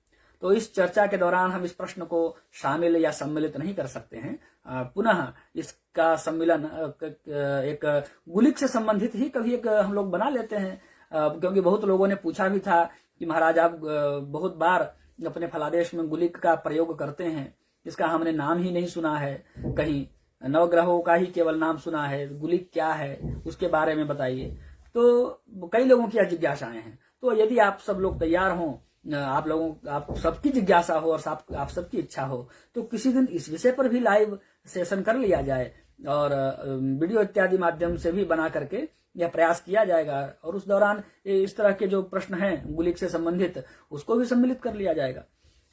तो इस चर्चा के दौरान हम इस प्रश्न को शामिल या सम्मिलित नहीं कर सकते हैं। पुनः इसका सम्मिलन एक गुलिक से संबंधित ही कभी एक हम लोग बना लेते हैं, क्योंकि बहुत लोगों ने पूछा भी था कि महाराज आप बहुत बार अपने फलादेश में गुलिक का प्रयोग करते हैं, इसका हमने नाम ही नहीं सुना है, कहीं नवग्रहों का ही केवल नाम सुना है, गुलिक क्या है उसके बारे में बताइए। तो कई लोगों की जिज्ञासाएं हैं। तो यदि आप सब लोग तैयार हों, आप सबकी जिज्ञासा हो और आप सबकी इच्छा हो, तो किसी दिन इस विषय पर भी लाइव सेशन कर लिया जाए और वीडियो इत्यादि माध्यम से भी बना करके यह प्रयास किया जाएगा और उस दौरान इस तरह के जो प्रश्न हैं गुलिक से संबंधित उसको भी सम्मिलित कर लिया जाएगा।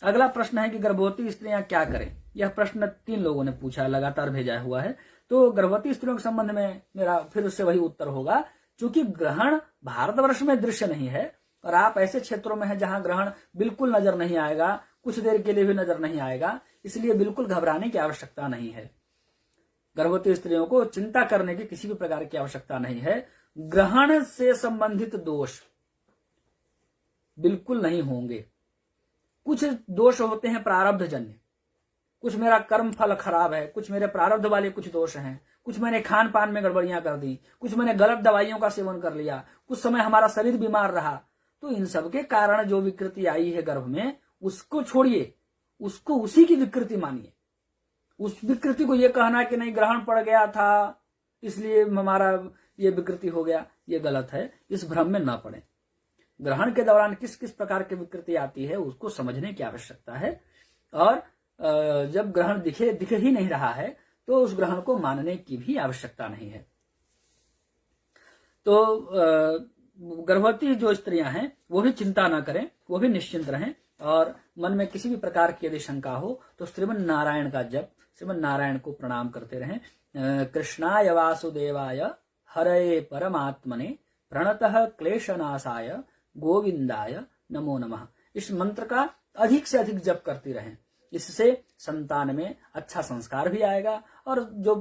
अगला प्रश्न है कि गर्भवती स्त्रियां क्या करें। यह प्रश्न 3 लोगों ने पूछा, लगातार भेजा हुआ है। तो गर्भवती स्त्रियों के संबंध में मेरा फिर उससे वही उत्तर होगा, क्योंकि ग्रहण भारतवर्ष में दृश्य नहीं है और आप ऐसे क्षेत्रों में हैं जहां ग्रहण बिल्कुल नजर नहीं आएगा, कुछ देर के लिए भी नजर नहीं आएगा, इसलिए बिल्कुल घबराने की आवश्यकता नहीं है। गर्भवती स्त्रियों को चिंता करने की किसी भी प्रकार की आवश्यकता नहीं है। ग्रहण से संबंधित दोष बिल्कुल नहीं होंगे। कुछ दोष होते हैं प्रारब्ध जन्य, कुछ मेरा कर्म फल खराब है, कुछ मेरे प्रारब्ध वाले कुछ दोष हैं, कुछ मैंने खान पान में गड़बड़ियां कर दी, कुछ मैंने गलत दवाइयों का सेवन कर लिया, कुछ समय हमारा शरीर बीमार रहा। तो इन सब के कारण जो विकृति आई है गर्भ में, उसको छोड़िए, उसको उसी की विकृति मानिए। उस विकृति को ये कहना कि नहीं ग्रहण पड़ गया था इसलिए हमारा ये विकृति हो गया, ये गलत है। इस भ्रम में ना पड़े। ग्रहण के दौरान किस किस प्रकार की विकृति आती है उसको समझने की आवश्यकता है, और जब ग्रहण दिख ही नहीं रहा है तो उस ग्रहण को मानने की भी आवश्यकता नहीं है। तो गर्भवती जो स्त्रियां हैं वो भी चिंता ना करें, वो भी निश्चिंत रहें, और मन में किसी भी प्रकार की यदि शंका हो तो श्रीमन नारायण का जप, श्रीमन नारायण को प्रणाम करते रहें। कृष्णाय वासुदेवाय हरये परमात्मने प्रणतः क्लेशनाशाय गोविंदाय नमो नमः। इस मंत्र का अधिक से अधिक जप करती रहें। इससे संतान में अच्छा संस्कार भी आएगा, और जो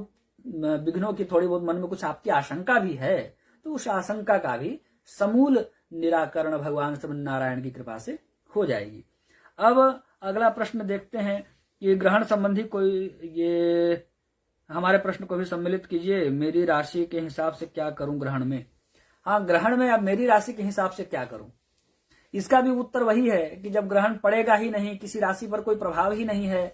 विघ्नों की थोड़ी बहुत मन में कुछ आपकी आशंका भी है तो उस आशंका का भी समूल निराकरण भगवान श्रीमन नारायण की कृपा से हो जाएगी। अब अगला प्रश्न देखते हैं कि ग्रहण संबंधी कोई, ये हमारे प्रश्न को भी सम्मिलित कीजिए। मेरी राशि के हिसाब से क्या करूं ग्रहण में। हाँ, ग्रहण में अब मेरी राशि के हिसाब से क्या करूं, इसका भी उत्तर वही है कि जब ग्रहण पड़ेगा ही नहीं, किसी राशि पर कोई प्रभाव ही नहीं है,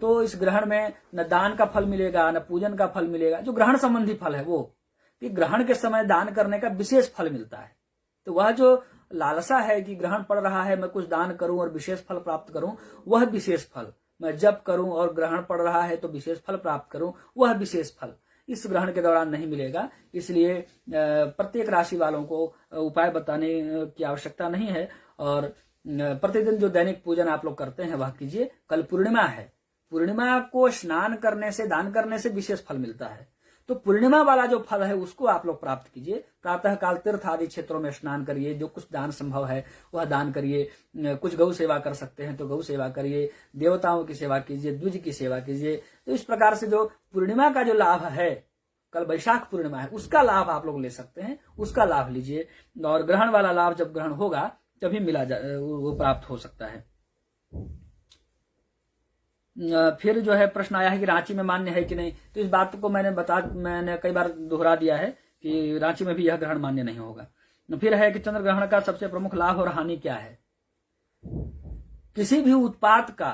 तो इस ग्रहण में न दान का फल मिलेगा न पूजन का फल मिलेगा। जो ग्रहण संबंधी फल है वो कि ग्रहण के समय दान करने का विशेष फल मिलता है। तो वह जो लालसा है कि ग्रहण पड़ रहा है मैं कुछ दान करूं और विशेष फल प्राप्त करूं, वह विशेष फल, मैं जप करूं और ग्रहण पड़ रहा है तो विशेष फल प्राप्त करूं, वह विशेष फल इस ग्रहण के दौरान नहीं मिलेगा। इसलिए प्रत्येक राशि वालों को उपाय बताने की आवश्यकता नहीं है, और प्रतिदिन जो दैनिक पूजन आप लोग करते हैं वह कीजिए। कल पूर्णिमा है, पूर्णिमा को स्नान करने से, दान करने से विशेष फल मिलता है, तो पूर्णिमा वाला जो फल है उसको आप लोग प्राप्त कीजिए। प्रातः काल तीर्थ आदि क्षेत्रों में स्नान करिए, जो कुछ दान संभव है वह दान करिए। कुछ गौ सेवा कर सकते हैं तो गौ सेवा करिए, देवताओं की सेवा कीजिए, द्विज की सेवा कीजिए। तो इस प्रकार से जो पूर्णिमा का जो लाभ है, कल वैशाख पूर्णिमा है, उसका लाभ आप लोग ले सकते हैं, उसका लाभ लीजिए। और ग्रहण वाला लाभ जब ग्रहण होगा तभी वो प्राप्त हो सकता है। फिर जो है प्रश्न आया है कि रांची में मान्य है कि नहीं। तो इस बात को मैंने कई बार दोहरा दिया है कि रांची में भी यह ग्रहण मान्य नहीं होगा। फिर है कि चंद्र ग्रहण का सबसे प्रमुख लाभ और हानि क्या है। किसी भी उत्पाद का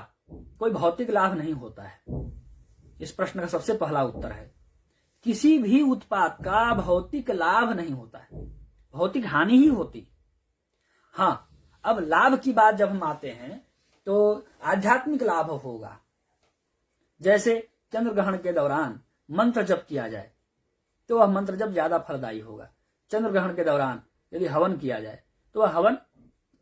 कोई भौतिक लाभ नहीं होता है। इस प्रश्न का सबसे पहला उत्तर है किसी भी उत्पाद का भौतिक लाभ नहीं होता है, भौतिक हानि ही होती। हाँ, अब लाभ की बात जब हम आते हैं तो आध्यात्मिक लाभ होगा। जैसे चंद्र ग्रहण के दौरान मंत्र जप किया जाए तो वह मंत्र जप ज्यादा फलदायी होगा। चंद्र ग्रहण के दौरान यदि हवन किया जाए तो वह हवन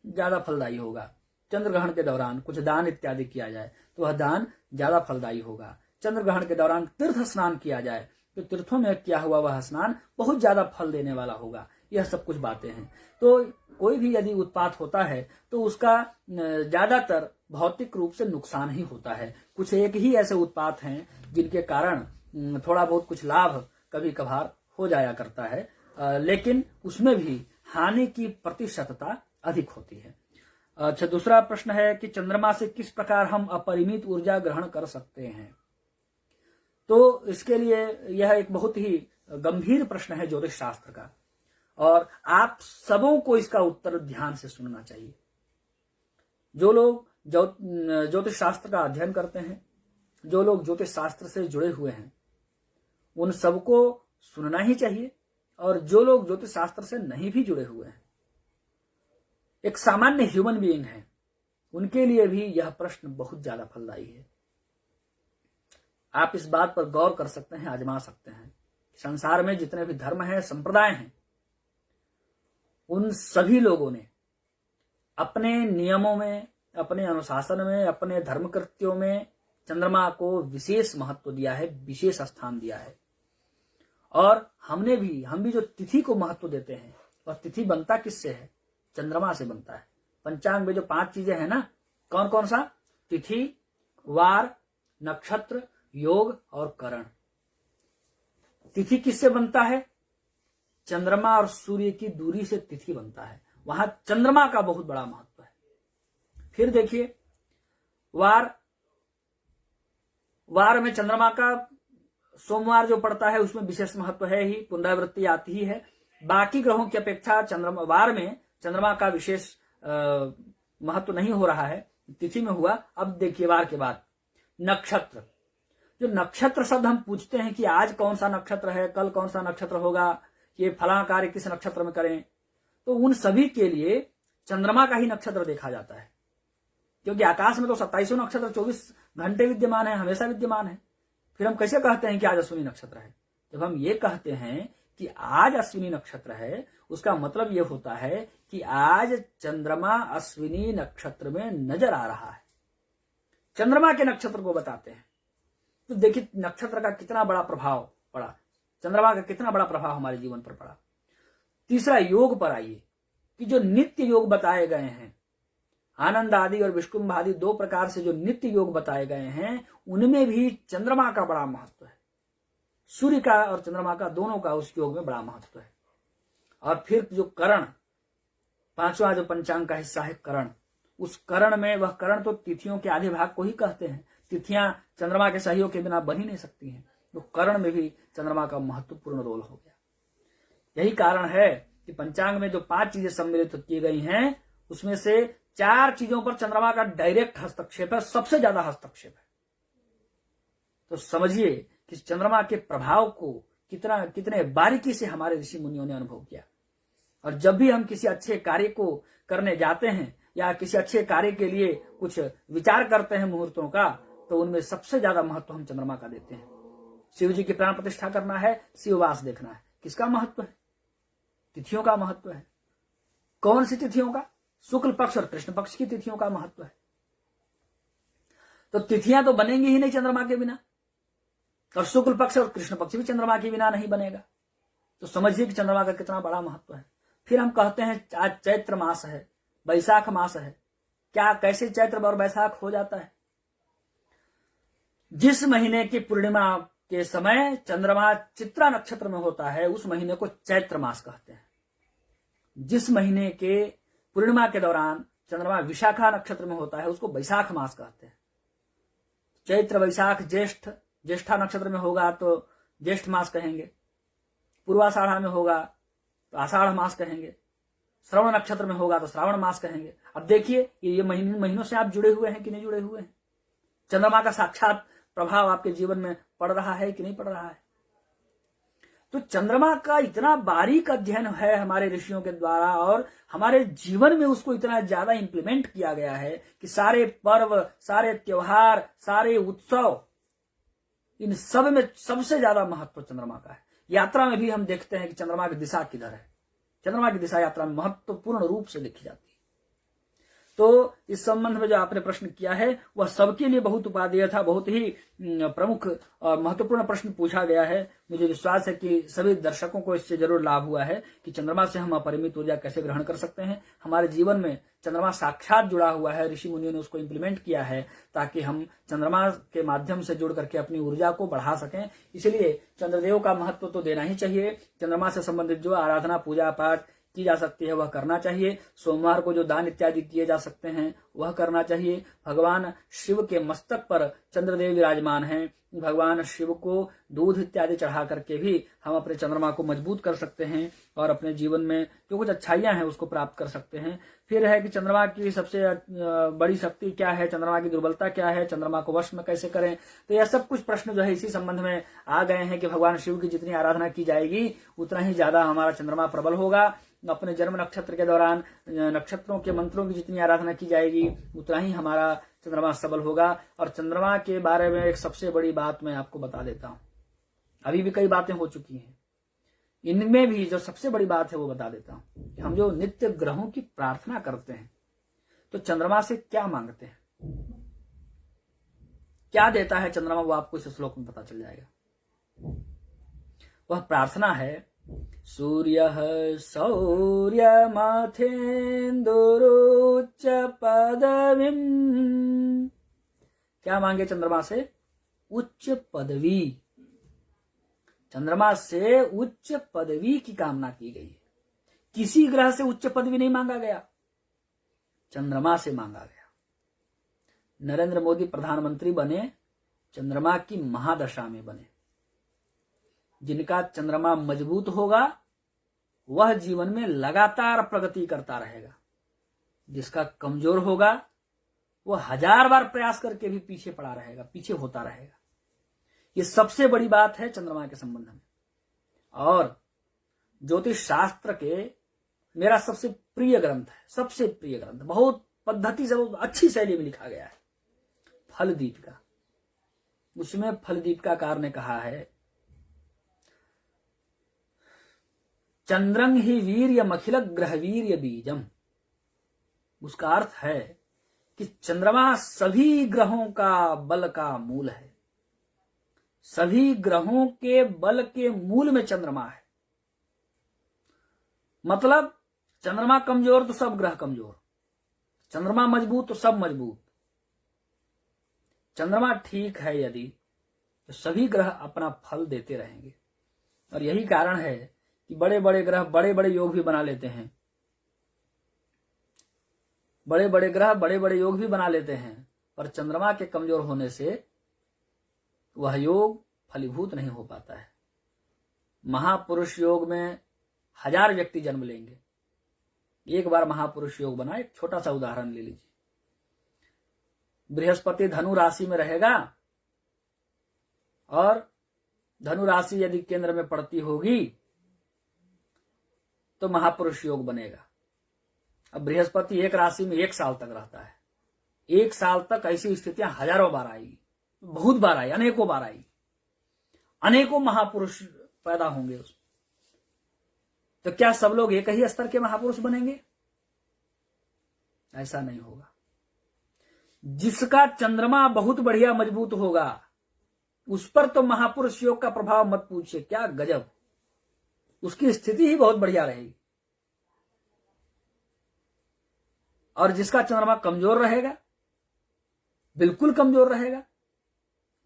ज्यादा फलदायी होगा। चंद्र ग्रहण के दौरान कुछ दान इत्यादि किया जाए तो वह दान ज्यादा फलदायी होगा। चंद्र ग्रहण के दौरान तीर्थ स्नान किया जाए तो तीर्थों में किया हुआ वह स्नान बहुत ज्यादा फल देने वाला होगा। यह सब कुछ बातें हैं। तो कोई भी यदि उत्पात होता है तो उसका ज्यादातर भौतिक रूप से नुकसान ही होता है। कुछ एक ही ऐसे उत्पात हैं जिनके कारण थोड़ा बहुत कुछ लाभ कभी कभार हो जाया करता है, लेकिन उसमें भी हानि की प्रतिशतता अधिक होती है। अच्छा, दूसरा प्रश्न है कि चंद्रमा से किस प्रकार हम अपरिमित ऊर्जा ग्रहण कर सकते हैं। तो इसके लिए यह एक बहुत ही गंभीर प्रश्न है ज्योतिष शास्त्र का, और आप सबों को इसका उत्तर ध्यान से सुनना चाहिए। जो लोग ज्योतिष शास्त्र का अध्ययन करते हैं, जो लोग ज्योतिष शास्त्र से जुड़े हुए हैं, उन सबको सुनना ही चाहिए। और जो लोग ज्योतिष शास्त्र से नहीं भी जुड़े हुए हैं, एक सामान्य ह्यूमन बीइंग है, उनके लिए भी यह प्रश्न बहुत ज्यादा फलदायी है। आप इस बात पर गौर कर सकते हैं, आजमा सकते हैं। संसार में जितने भी धर्म हैं, संप्रदाय हैं, उन सभी लोगों ने अपने नियमों में, अपने अनुशासन में, अपने धर्म कृत्यों में चंद्रमा को विशेष महत्व दिया है, विशेष स्थान दिया है। और हम भी जो तिथि को महत्व देते हैं, और तिथि बनता किससे है? चंद्रमा से बनता है। पंचांग में जो 5 चीजें हैं ना, कौन कौन सा? तिथि, वार, नक्षत्र, योग और करण। तिथि किससे बनता है? चंद्रमा और सूर्य की दूरी से तिथि बनता है, वहां चंद्रमा का बहुत बड़ा महत्व है। फिर देखिए, वार में चंद्रमा का सोमवार जो पड़ता है उसमें विशेष महत्व है ही, पुनरावृत्ति आती ही है। बाकी ग्रहों की अपेक्षा वार में चंद्रमा का विशेष महत्व नहीं हो रहा है, तिथि में हुआ। अब देखिए वार के बाद नक्षत्र। जो नक्षत्र शब्द हम पूछते हैं कि आज कौन सा नक्षत्र है, कल कौन सा नक्षत्र होगा, ये फला कार्य किस नक्षत्र में करें, तो उन सभी के लिए चंद्रमा का ही नक्षत्र देखा जाता है। क्योंकि आकाश में तो 27 नक्षत्र 24 घंटे विद्यमान है, हमेशा विद्यमान है। फिर हम कैसे कहते हैं कि आज अश्विनी नक्षत्र है? जब हम ये कहते हैं कि आज अश्विनी नक्षत्र है, उसका मतलब ये होता है कि आज चंद्रमा अश्विनी नक्षत्र में नजर आ रहा है। चंद्रमा के नक्षत्र को बताते हैं। तो देखिए नक्षत्र का कितना बड़ा प्रभाव पड़ा, चंद्रमा का कितना बड़ा प्रभाव हमारे जीवन पर पड़ा। तीसरा, योग पर आइए कि जो नित्य योग बताए गए हैं, आनंद आदि और विष्कुंभ आदि 2 प्रकार से जो नित्य योग बताए गए हैं, उनमें भी चंद्रमा का बड़ा महत्व है। सूर्य का और चंद्रमा का, दोनों का उस योग में बड़ा महत्व है। और फिर जो करण, 5वां जो पंचांग का हिस्सा है करण, उस करण में, वह करण तो तिथियों के आधे भाग को ही कहते हैं। तिथियां चंद्रमा के सहयोग के बिना बन ही नहीं सकती हैं। तो करण में भी चंद्रमा का महत्वपूर्ण रोल हो गया। यही कारण है कि पंचांग में जो 5 चीजें सम्मिलित की गई हैं, उसमें से 4 चीजों पर चंद्रमा का डायरेक्ट हस्तक्षेप है, सबसे ज्यादा हस्तक्षेप है। तो समझिए कि चंद्रमा के प्रभाव को कितने बारीकी से हमारे ऋषि मुनियों ने अनुभव किया। और जब भी हम किसी अच्छे कार्य को करने जाते हैं या किसी अच्छे कार्य के लिए कुछ विचार करते हैं मुहूर्तों का, तो उनमें सबसे ज्यादा महत्व हम चंद्रमा का देते हैं। शिव जी की प्राण प्रतिष्ठा करना है, शिववास देखना है, किसका महत्व है? तिथियों का महत्व है। कौन सी तिथियों का? शुक्ल पक्ष और कृष्ण पक्ष की तिथियों का महत्व है। तो तिथियां तो बनेंगी ही नहीं चंद्रमा के बिना, और शुक्ल पक्ष और कृष्ण पक्ष भी चंद्रमा के बिना नहीं बनेगा। तो समझिए कि चंद्रमा का कितना बड़ा महत्व है। फिर हम कहते हैं आज चैत्र मास है, वैशाख मास है। क्या कैसे चैत्र और वैशाख हो जाता है? जिस महीने की पूर्णिमा के समय चंद्रमा चित्रा नक्षत्र में होता है, उस महीने को चैत्र मास कहते हैं। जिस महीने के पूर्णिमा के दौरान चंद्रमा विशाखा नक्षत्र में होता है, उसको वैशाख मास कहते हैं। चैत्र, वैशाख, ज्येष्ठा नक्षत्र में होगा तो ज्येष्ठ मास कहेंगे, पूर्वाषाढ़ा में होगा तो आषाढ़ मास कहेंगे, श्रवण नक्षत्र में होगा तो श्रावण मास कहेंगे। अब देखिए ये महीनों से आप जुड़े हुए हैं कि नहीं जुड़े हुए हैं? चंद्रमा का साक्षात प्रभाव आपके जीवन में पड़ रहा है कि नहीं पड़ रहा है? तो चंद्रमा का इतना बारीक अध्ययन है हमारे ऋषियों के द्वारा, और हमारे जीवन में उसको इतना ज्यादा इंप्लीमेंट किया गया है कि सारे पर्व, सारे त्योहार, सारे उत्सव, इन सब में सबसे ज्यादा महत्व चंद्रमा का है। यात्रा में भी हम देखते हैं कि चंद्रमा की दिशा किधर है। चंद्रमा की दिशा यात्रा में महत्वपूर्ण रूप से लिखी जाती है। तो इस संबंध में जो आपने प्रश्न किया है वह सबके लिए बहुत उपादेय था, बहुत ही प्रमुख और महत्वपूर्ण प्रश्न पूछा गया है। मुझे विश्वास है कि सभी दर्शकों को इससे जरूर लाभ हुआ है कि चंद्रमा से हम अपरिमित ऊर्जा कैसे ग्रहण कर सकते हैं। हमारे जीवन में चंद्रमा साक्षात जुड़ा हुआ है, ऋषि मुनियों ने उसको इम्प्लीमेंट किया है ताकि हम चंद्रमा के माध्यम से जुड़ करके अपनी ऊर्जा को बढ़ा सकें। इसलिए चंद्रदेव का महत्व तो देना ही चाहिए। चंद्रमा से संबंधित जो आराधना, पूजा पाठ की जा सकती है वह करना चाहिए। सोमवार को जो दान इत्यादि किए जा सकते हैं वह करना चाहिए। भगवान शिव के मस्तक पर चंद्रदेव विराजमान हैं। भगवान शिव को दूध इत्यादि चढ़ा करके भी हम अपने चंद्रमा को मजबूत कर सकते हैं और अपने जीवन में जो कुछ अच्छाइयां हैं उसको प्राप्त कर सकते हैं। फिर है कि चंद्रमा की सबसे बड़ी शक्ति क्या है, चंद्रमा की दुर्बलता क्या है, चंद्रमा को वश में कैसे करें। तो यह सब कुछ प्रश्न जो है इसी संबंध में आ गए हैं कि भगवान शिव की जितनी आराधना की जाएगी उतना ही ज्यादा हमारा चंद्रमा प्रबल होगा। अपने जन्म नक्षत्र के दौरान नक्षत्रों के मंत्रों की जितनी आराधना की जाएगी उतना ही हमारा चंद्रमा सबल होगा। और चंद्रमा के बारे में एक सबसे बड़ी बात मैं आपको बता देता हूं। अभी भी कई बातें हो चुकी हैं। इनमें भी जो सबसे बड़ी बात है वो बता देता हूं। हम जो नित्य ग्रहों की प्रार्थना करते हैं तो चंद्रमा से क्या मांगते हैं, क्या देता है चंद्रमा, वो आपको इस श्लोक में पता चल जाएगा। वह प्रार्थना है सूर्यः सौर्यमथेन्दुरुच्च पदवीम्। क्या मांगे चंद्रमा से? उच्च पदवी। चंद्रमा से उच्च पदवी की कामना की गई है। किसी ग्रह से उच्च पदवी नहीं मांगा गया, चंद्रमा से मांगा गया। नरेंद्र मोदी प्रधानमंत्री बने चंद्रमा की महादशा में बने। जिनका चंद्रमा मजबूत होगा वह जीवन में लगातार प्रगति करता रहेगा। जिसका कमजोर होगा वह 1000 बार प्रयास करके भी पीछे पड़ा रहेगा, पीछे होता रहेगा। ये सबसे बड़ी बात है चंद्रमा के संबंध में। और ज्योतिष शास्त्र के मेरा सबसे प्रिय ग्रंथ है, सबसे प्रिय ग्रंथ, बहुत पद्धति से, बहुत अच्छी शैली में लिखा गया है, फलदीपिका। उसमें फलदीपिकाकार ने कहा है चंद्रं ही वीर्यमखिल ग्रह वीर्य बीजम। उसका अर्थ है कि चंद्रमा सभी ग्रहों का बल का मूल है। सभी ग्रहों के बल के मूल में चंद्रमा है। मतलब चंद्रमा कमजोर तो सब ग्रह कमजोर, चंद्रमा मजबूत तो सब मजबूत। चंद्रमा ठीक है यदि तो सभी ग्रह अपना फल देते रहेंगे। और यही कारण है कि बड़े बड़े ग्रह बड़े बड़े योग भी बना लेते हैं, बड़े बड़े ग्रह बड़े बड़े योग भी बना लेते हैं, पर चंद्रमा के कमजोर होने से वह योग फलीभूत नहीं हो पाता है। महापुरुष योग में 1000 व्यक्ति जन्म लेंगे, एक बार महापुरुष योग बना। एक छोटा सा उदाहरण ले लीजिए। बृहस्पति धनु राशि में रहेगा और धनु राशि यदि केंद्र में पड़ती होगी तो महापुरुष योग बनेगा। अब बृहस्पति एक राशि में 1 साल तक रहता है। 1 साल तक ऐसी स्थितियां हजारों बार आएगी, बहुत बार आई, अनेकों बार आई, अनेकों महापुरुष पैदा होंगे उसमें। तो क्या सब लोग एक ही स्तर के महापुरुष बनेंगे? ऐसा नहीं होगा। जिसका चंद्रमा बहुत बढ़िया मजबूत होगा उस पर तो महापुरुष योग का प्रभाव मत पूछिए, क्या गजब, उसकी स्थिति ही बहुत बढ़िया रहेगी। और जिसका चंद्रमा कमजोर रहेगा, बिल्कुल कमजोर रहेगा,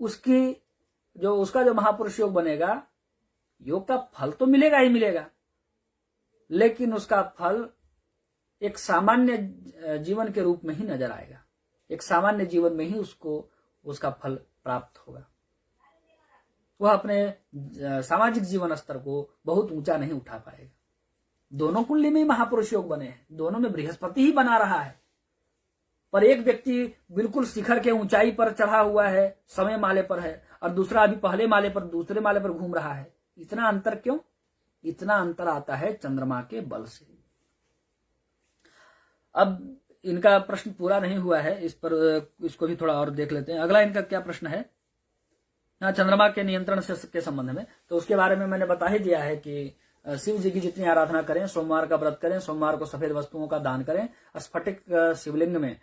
उसका जो महापुरुष योग बनेगा, योग का फल तो मिलेगा ही मिलेगा, लेकिन उसका फल एक सामान्य जीवन के रूप में ही नजर आएगा। एक सामान्य जीवन में ही उसको उसका फल प्राप्त होगा। वह अपने सामाजिक जीवन स्तर को बहुत ऊंचा नहीं उठा पाएगा। दोनों कुंडली में महापुरुष योग बने हैं, दोनों में बृहस्पति ही बना रहा है, पर एक व्यक्ति बिल्कुल शिखर के ऊंचाई पर चढ़ा हुआ है, समय माले पर है, और दूसरा अभी पहले माले पर, दूसरे माले पर घूम रहा है। इतना अंतर क्यों? इतना अंतर आता है चंद्रमा के बल से। अब इनका प्रश्न पूरा नहीं हुआ है, इस पर इसको भी थोड़ा और देख लेते हैं। अगला इनका क्या प्रश्न है? चंद्रमा के नियंत्रण से के संबंध में, तो उसके बारे में मैंने बता ही दिया है कि शिव जी की जितनी आराधना करें, सोमवार का व्रत करें, सोमवार को सफेद वस्तुओं का दान करें, स्फटिक शिवलिंग में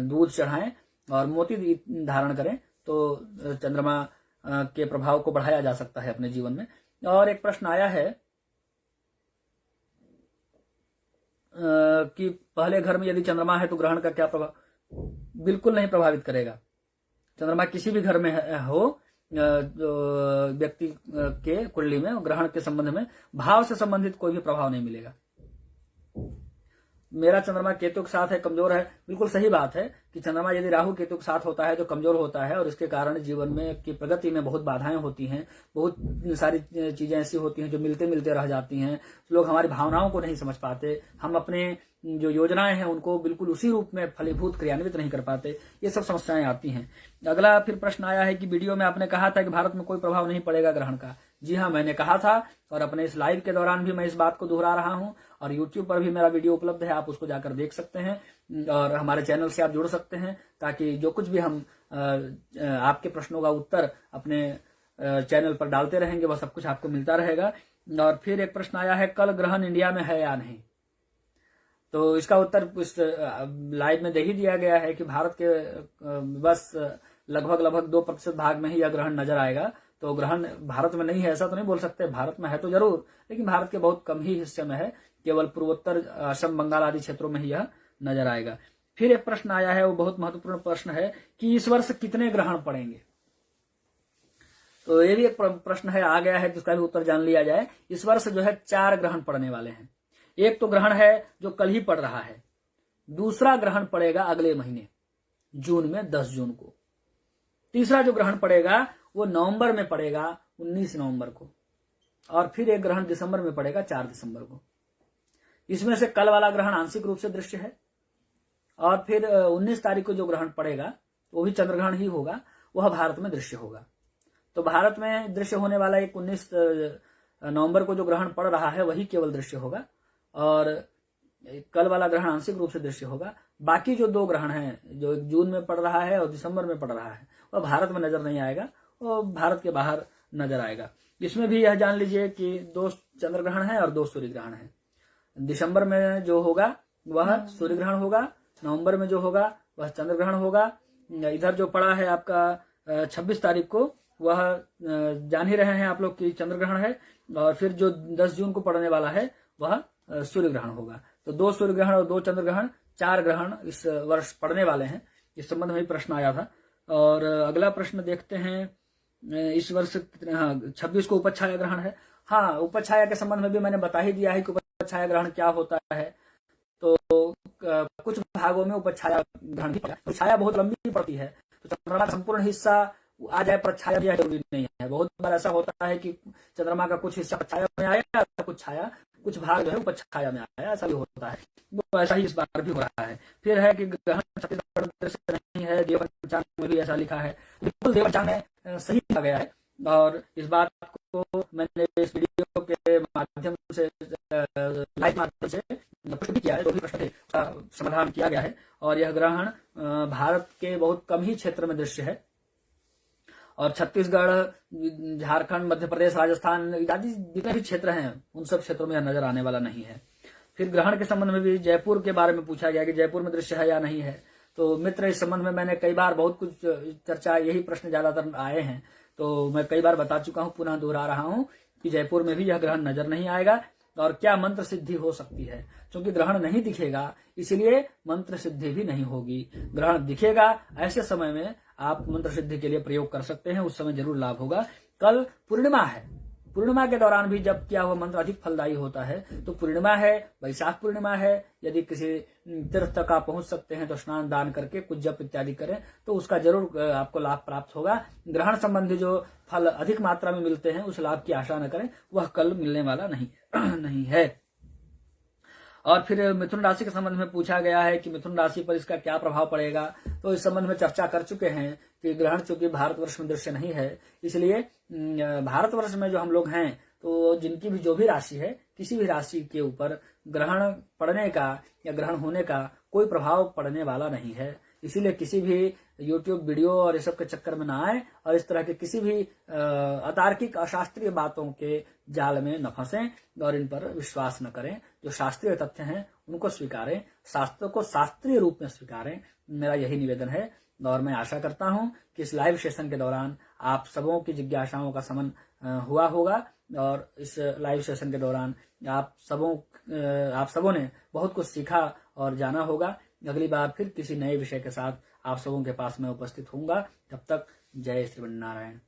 दूध चढ़ाएं और मोती धारण करें, तो चंद्रमा के प्रभाव को बढ़ाया जा सकता है अपने जीवन में। और एक प्रश्न आया है कि पहले घर में यदि चंद्रमा है तो ग्रहण का क्या प्रभाव? बिल्कुल नहीं प्रभावित करेगा। चंद्रमा किसी भी घर में हो, व्यक्ति के कुंडली में ग्रहण के संबंध में भाव से संबंधित कोई भी प्रभाव नहीं मिलेगा। मेरा चंद्रमा केतु के साथ है, कमजोर है, बिल्कुल सही बात है कि चंद्रमा यदि राहु केतु के साथ होता है तो कमजोर होता है, और इसके कारण जीवन में की प्रगति में बहुत बाधाएं होती हैं। बहुत सारी चीजें ऐसी होती हैं जो मिलते मिलते रह जाती हैं। लोग हमारी भावनाओं को नहीं समझ पाते, हम अपने जो योजनाएं हैं उनको बिल्कुल उसी रूप में फलीभूत क्रियान्वित नहीं कर पाते। ये सब समस्याएं आती हैं। अगला फिर प्रश्न आया है कि वीडियो में आपने कहा था कि भारत में कोई प्रभाव नहीं पड़ेगा ग्रहण का। जी हाँ, मैंने कहा था, और अपने इस लाइव के दौरान भी मैं इस बात को दोहरा रहा हूं, और YouTube पर भी मेरा वीडियो उपलब्ध है, आप उसको जाकर देख सकते हैं और हमारे चैनल से आप जुड़ सकते हैं, ताकि जो कुछ भी हम आपके प्रश्नों का उत्तर अपने चैनल पर डालते रहेंगे वह सब कुछ आपको मिलता रहेगा। और फिर एक प्रश्न आया है, कल ग्रहण इंडिया में है या नहीं। तो इसका उत्तर इस लाइव में दे ही दिया गया है कि भारत के बस लगभग 2% भाग में ही यह ग्रहण नजर आएगा। तो ग्रहण भारत में नहीं है ऐसा तो नहीं बोल सकते, भारत में है तो जरूर, लेकिन भारत के बहुत कम ही हिस्से में है, केवल पूर्वोत्तर असम बंगाल आदि क्षेत्रों में ही यह नजर आएगा। फिर एक प्रश्न आया है, वो बहुत महत्वपूर्ण प्रश्न है कि इस वर्ष कितने ग्रहण पड़ेंगे। तो ये भी एक प्रश्न है आ गया है, जिसका भी उत्तर जान लिया जाए। इस वर्ष जो है 4 ग्रहण पड़ने वाले हैं। एक तो ग्रहण है जो कल ही पड़ रहा है, दूसरा ग्रहण पड़ेगा अगले महीने जून में 10 जून को, तीसरा जो ग्रहण पड़ेगा वो नवंबर में पड़ेगा 19 नवंबर को, और फिर एक ग्रहण दिसंबर में पड़ेगा 4 दिसंबर को। इसमें से कल वाला ग्रहण आंशिक रूप से दृश्य है, और फिर 19 तारीख को जो ग्रहण पड़ेगा वो भी चंद्रग्रहण ही होगा, वह भारत में दृश्य होगा। तो भारत में दृश्य होने वाला एक 19 नवंबर को जो ग्रहण पड़ रहा है वही केवल दृश्य होगा, और कल वाला ग्रहण आंशिक रूप से दृश्य होगा। बाकी जो 2 ग्रहण हैं, जो एक जून में पड़ रहा है और दिसंबर में पड़ रहा है, वह भारत में नजर नहीं आएगा, वो भारत के बाहर नजर आएगा। इसमें भी यह जान लीजिए कि 2 चंद्र ग्रहण है और 2 सूर्य ग्रहण है। दिसंबर में जो होगा वह सूर्य ग्रहण होगा, नवंबर में जो होगा वह चंद्र ग्रहण होगा। इधर जो पड़ा है आपका 26 तारीख को, वह जान ही रहे हैं आप लोग कि चंद्र ग्रहण है, और फिर जो 10 जून को पड़ने वाला है वह सूर्य ग्रहण होगा। तो 2 सूर्य ग्रहण और 2 चंद्र ग्रहण, 4 ग्रहण इस वर्ष पड़ने वाले हैं। इस संबंध में प्रश्न आया था। और अगला प्रश्न देखते हैं, इस वर्ष 26 को उपछाया ग्रहण है। हाँ, उपछाया के संबंध में भी मैंने बता ही दिया है कि उपछाया ग्रहण क्या होता है। तो कुछ भागों में उपछाया ग्रहण, छाया बहुत लंबी पड़ती है, तो चंद्रमा का संपूर्ण हिस्सा आ जाए पर छाया भी जरूरी नहीं है। बहुत बार ऐसा होता है कि चंद्रमा का कुछ हिस्सा छाया में आया, कुछ भाग जो है उपछाया में आया, ऐसा भी होता है। वो ऐसा ही इस बार भी हो रहा है। फिर है कि ग्रहण छत्तीसगढ़ से नहीं है, देव पंचांग में भी ऐसा लिखा है, बिल्कुल देव पंचांग में सही लिखा गया है। और इस बात को मैंने इस वीडियो के माध्यम से, लाइव माध्यम से प्रश्न किया है, जो भी प्रश्न थे उसका समाधान किया गया है। और यह ग्रहण भारत के बहुत कम ही क्षेत्र में दृश्य है, और छत्तीसगढ़, झारखंड, मध्य प्रदेश, राजस्थान इत्यादि जितने भी क्षेत्र हैं उन सब क्षेत्रों में नजर आने वाला नहीं है। फिर ग्रहण के संबंध में भी जयपुर के बारे में पूछा गया कि जयपुर में दृश्य है या नहीं है। तो मित्र, इस संबंध में मैंने कई बार बहुत कुछ चर्चा, यही प्रश्न ज्यादातर आए हैं, तो मैं कई बार बता चुका हूं, पुनः दोहरा रहा हूं कि जयपुर में भी यह ग्रहण नजर नहीं आएगा। और क्या मंत्र सिद्धि हो सकती है, क्योंकि ग्रहण नहीं दिखेगा इसलिए मंत्र सिद्धि भी नहीं होगी। ग्रहण दिखेगा, ऐसे समय में आप मंत्र सिद्धि के लिए प्रयोग कर सकते हैं, उस समय जरूर लाभ होगा। कल पूर्णिमा है, पूर्णिमा के दौरान भी जब किया हुआ मंत्र अधिक फलदायी होता है। तो पूर्णिमा है, वैशाख पूर्णिमा है, यदि किसी तीर्थ तक आप पहुंच सकते हैं तो स्नान दान करके कुछ जप इत्यादि करें तो उसका जरूर आपको लाभ प्राप्त होगा। ग्रहण संबंधी जो फल अधिक मात्रा में मिलते हैं उस लाभ की आशा न करें, वह कल मिलने वाला नहीं है। और फिर मिथुन राशि के संबंध में पूछा गया है कि मिथुन राशि पर इसका क्या प्रभाव पड़ेगा। तो इस संबंध में चर्चा कर चुके हैं कि ग्रहण चूंकि भारतवर्ष में दृश्य नहीं है, इसलिए भारतवर्ष में जो हम लोग हैं, तो जिनकी भी जो भी राशि है, किसी भी राशि के ऊपर ग्रहण पड़ने का या ग्रहण होने का कोई प्रभाव पड़ने वाला नहीं है। इसीलिए किसी भी YouTube वीडियो और इस सब के चक्कर में ना आए, और इस तरह के किसी भी अतार्किक अशास्त्रीय बातों के जाल में न फंसें और इन पर विश्वास न करें। जो शास्त्रीय तथ्य हैं उनको स्वीकारें, शास्त्रों को शास्त्रीय रूप में स्वीकारें, मेरा यही निवेदन है। और मैं आशा करता हूं कि इस लाइव सेशन के दौरान आप सबों की जिज्ञासाओं का समन हुआ होगा, और इस लाइव सेशन के दौरान आप सबों ने बहुत कुछ सीखा और जाना होगा। अगली बार फिर किसी नए विषय के साथ आप सबों के पास मैं उपस्थित होऊंगा। तब तक जय श्री नारायण।